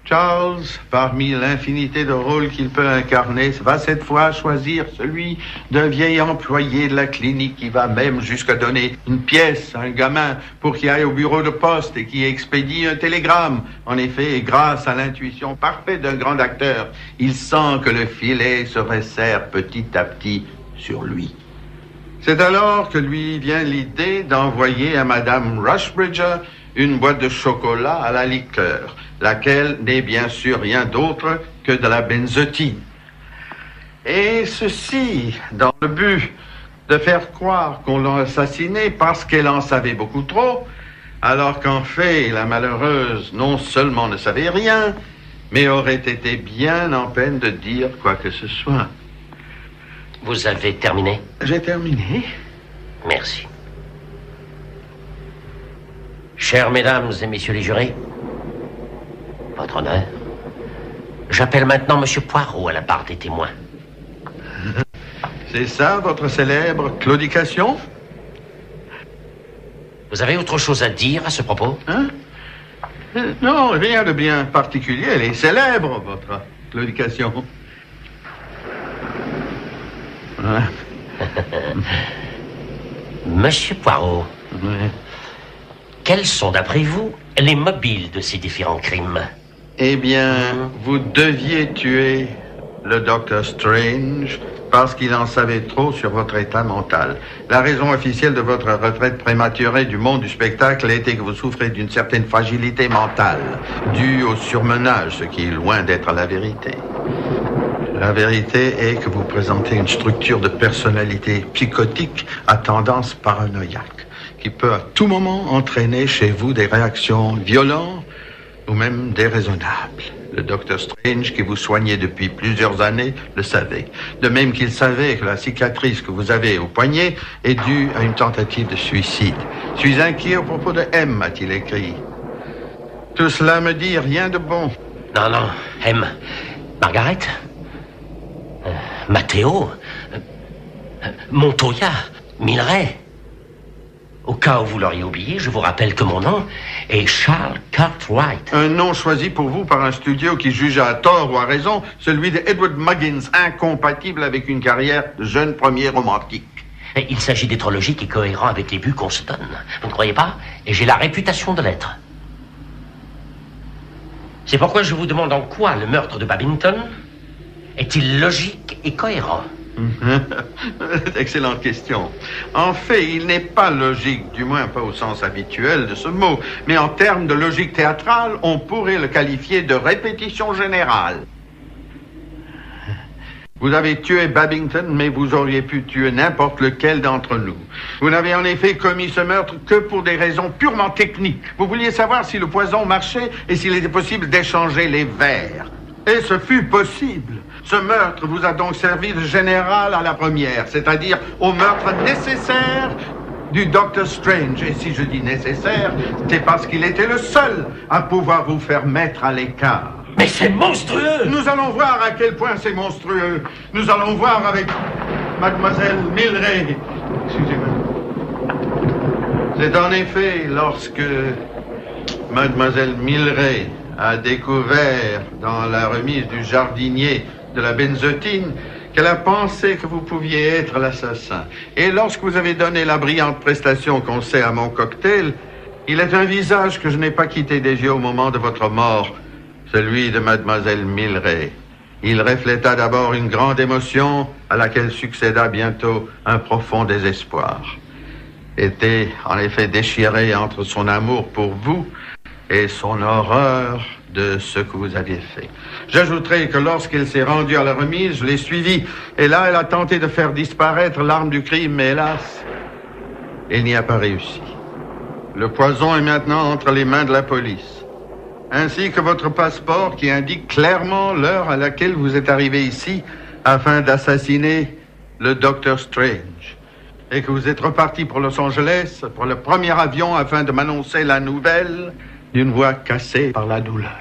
Charles, parmi l'infinité de rôles qu'il peut incarner, va cette fois choisir celui d'un vieil employé de la clinique qui va même jusqu'à donner une pièce à un gamin pour qu'il aille au bureau de poste et qui expédie un télégramme. En effet, grâce à l'intuition parfaite d'un grand acteur, il sent que le filet se resserre petit à petit sur lui. C'est alors que lui vient l'idée d'envoyer à Madame Rushbridger une boîte de chocolat à la liqueur, laquelle n'est bien sûr rien d'autre que de la benzotine. Et ceci, dans le but de faire croire qu'on l'a assassinée parce qu'elle en savait beaucoup trop, alors qu'en fait, la malheureuse non seulement ne savait rien, mais aurait été bien en peine de dire quoi que ce soit. Vous avez terminé? J'ai terminé. Merci. Chères mesdames et messieurs les jurés, votre honneur, j'appelle maintenant Monsieur Poirot à la barre des témoins. C'est ça, votre célèbre claudication? Vous avez autre chose à dire à ce propos? Hein? Non, rien de bien particulier. Elle est célèbre, votre claudication. Hein? Monsieur Poirot, quels sont, d'après vous, les mobiles de ces différents crimes? Eh bien, vous deviez tuer le Dr Strange parce qu'il en savait trop sur votre état mental. La raison officielle de votre retraite prématurée du monde du spectacle était que vous souffrez d'une certaine fragilité mentale, due au surmenage, ce qui est loin d'être la vérité. La vérité est que vous présentez une structure de personnalité psychotique à tendance paranoïaque, qui peut à tout moment entraîner chez vous des réactions violentes ou même déraisonnables. Le Dr Strange, qui vous soignait depuis plusieurs années, le savait. De même qu'il savait que la cicatrice que vous avez au poignet est due à une tentative de suicide. « Suis inquiet au propos de M », a-t-il écrit. Tout cela me dit rien de bon. Non, non, M. Margaret, Matteo, Montoya, Milleray. Au cas où vous l'auriez oublié, je vous rappelle que mon nom est Charles Cartwright. Un nom choisi pour vous par un studio qui jugea à tort ou à raison celui de Edward Muggins, incompatible avec une carrière de jeune premier romantique. Il s'agit d'être logique et cohérent avec les buts qu'on se donne. Vous ne croyez pas? Et j'ai la réputation de l'être. C'est pourquoi je vous demande en quoi le meurtre de Babington est-il logique et cohérent? Excellente question. En fait, il n'est pas logique, du moins pas au sens habituel de ce mot, mais en termes de logique théâtrale, on pourrait le qualifier de répétition générale. Vous avez tué Babington, mais vous auriez pu tuer n'importe lequel d'entre nous. Vous n'avez en effet commis ce meurtre que pour des raisons purement techniques. Vous vouliez savoir si le poison marchait et s'il était possible d'échanger les verres. Et ce fut possible. Ce meurtre vous a donc servi de général à la première, c'est-à-dire au meurtre nécessaire du Dr Strange. Et si je dis nécessaire, c'est parce qu'il était le seul à pouvoir vous faire mettre à l'écart. Mais c'est monstrueux! Nous allons voir à quel point c'est monstrueux. Nous allons voir avec Mademoiselle Milleray. Excusez-moi. C'est en effet lorsque Mademoiselle Milleray a découvert dans la remise du jardinier de la benzotine qu'elle a pensé que vous pouviez être l'assassin. Et lorsque vous avez donné la brillante prestation qu'on sait à mon cocktail, il est un visage que je n'ai pas quitté des yeux au moment de votre mort, celui de Mademoiselle Milleray. Il refléta d'abord une grande émotion à laquelle succéda bientôt un profond désespoir. Était en effet déchiré entre son amour pour vous et son horreur de ce que vous aviez fait. J'ajouterai que lorsqu'elle s'est rendue à la remise, je l'ai suivie, et là, elle a tenté de faire disparaître l'arme du crime, mais hélas, elle n'y a pas réussi. Le poison est maintenant entre les mains de la police, ainsi que votre passeport qui indique clairement l'heure à laquelle vous êtes arrivé ici afin d'assassiner le Dr Strange, et que vous êtes reparti pour Los Angeles pour le premier avion afin de m'annoncer la nouvelle d'une voix cassée par la douleur.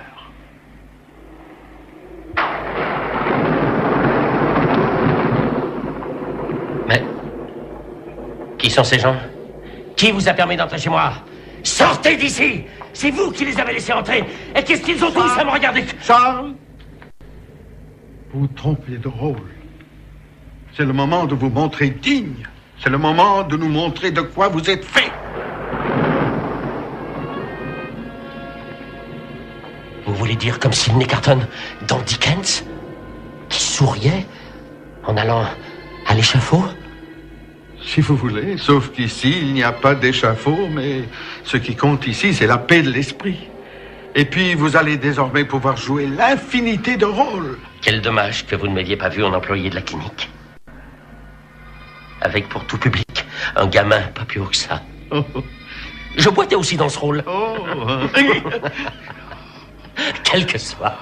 Mais qui sont ces gens? Qui vous a permis d'entrer chez moi? Sortez d'ici! C'est vous qui les avez laissés entrer! Et qu'est-ce qu'ils ont tous à me regarder? Charles, vous vous trompez de rôle. C'est le moment de vous montrer digne. C'est le moment de nous montrer de quoi vous êtes fait. Vous voulez dire comme Sidney Carton dans Dickens, qui souriait en allant à l'échafaud? Si vous voulez, sauf qu'ici, il n'y a pas d'échafaud, mais ce qui compte ici, c'est la paix de l'esprit. Et puis, vous allez désormais pouvoir jouer l'infinité de rôles. Quel dommage que vous ne m'aviez pas vu en employé de la clinique. Avec pour tout public, un gamin pas plus haut que ça. Je boitais aussi dans ce rôle. Quel que soit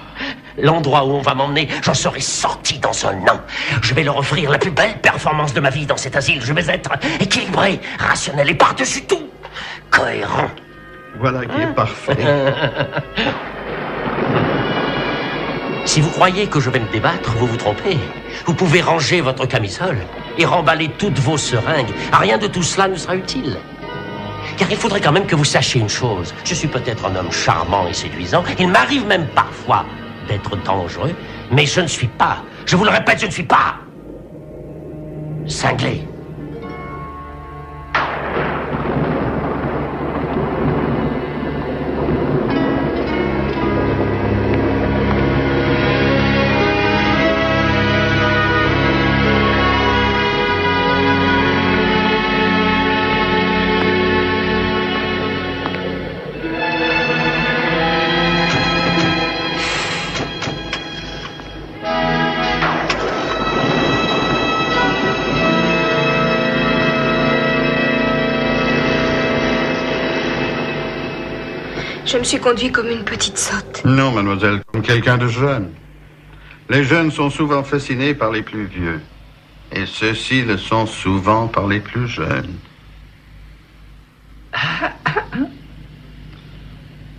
l'endroit où on va m'emmener, j'en serai sorti dans un an. Je vais leur offrir la plus belle performance de ma vie dans cet asile. Je vais être équilibré, rationnel et par-dessus tout, cohérent. Voilà qui est parfait. Si vous croyez que je vais me débattre, vous vous trompez. Vous pouvez ranger votre camisole et remballer toutes vos seringues. Rien de tout cela ne sera utile. Car il faudrait quand même que vous sachiez une chose. Je suis peut-être un homme charmant et séduisant. Il m'arrive même parfois d'être dangereux. Mais je ne suis pas, je vous le répète, je ne suis pas cinglé. Je me suis conduite comme une petite sotte. Non, mademoiselle, comme quelqu'un de jeune. Les jeunes sont souvent fascinés par les plus vieux. Et ceux-ci le sont souvent par les plus jeunes.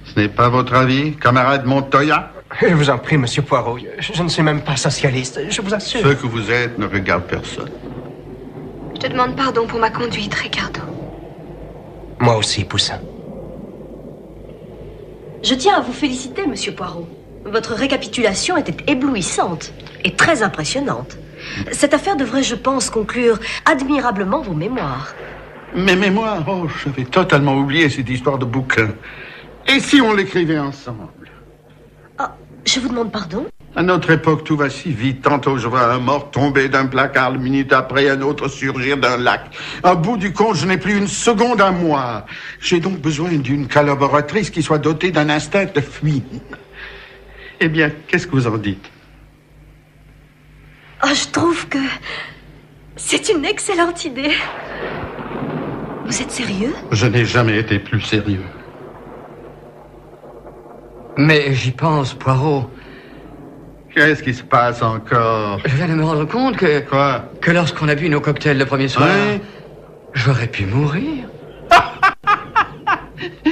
Ce n'est pas votre avis, camarade Montoya? Je vous en prie, monsieur Poirot. Je ne suis même pas socialiste, je vous assure. Ce que vous êtes ne regarde personne. Je te demande pardon pour ma conduite, Ricardo. Moi aussi, Poussin. Je tiens à vous féliciter, monsieur Poirot. Votre récapitulation était éblouissante et très impressionnante. Cette affaire devrait, je pense, conclure admirablement vos mémoires. Mes mémoires? Oh, j'avais totalement oublié cette histoire de bouquin. Et si on l'écrivait ensemble? Ah, je vous demande pardon? À notre époque, tout va si vite. Tantôt, je vois un mort tomber d'un placard, la minute après, un autre surgir d'un lac. À bout du compte, je n'ai plus une seconde à moi. J'ai donc besoin d'une collaboratrice qui soit dotée d'un instinct de fuite. Eh bien, qu'est-ce que vous en dites? Ah, je trouve que c'est une excellente idée. Vous êtes sérieux? Je n'ai jamais été plus sérieux. Mais j'y pense, Poirot. Qu'est-ce qui se passe encore? Je viens de me rendre compte que... Quoi? Que lorsqu'on a bu nos cocktails le premier soir, Oui. J'aurais pu mourir.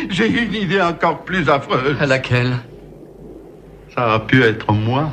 J'ai une idée encore plus affreuse. Laquelle? Ça a pu être moi.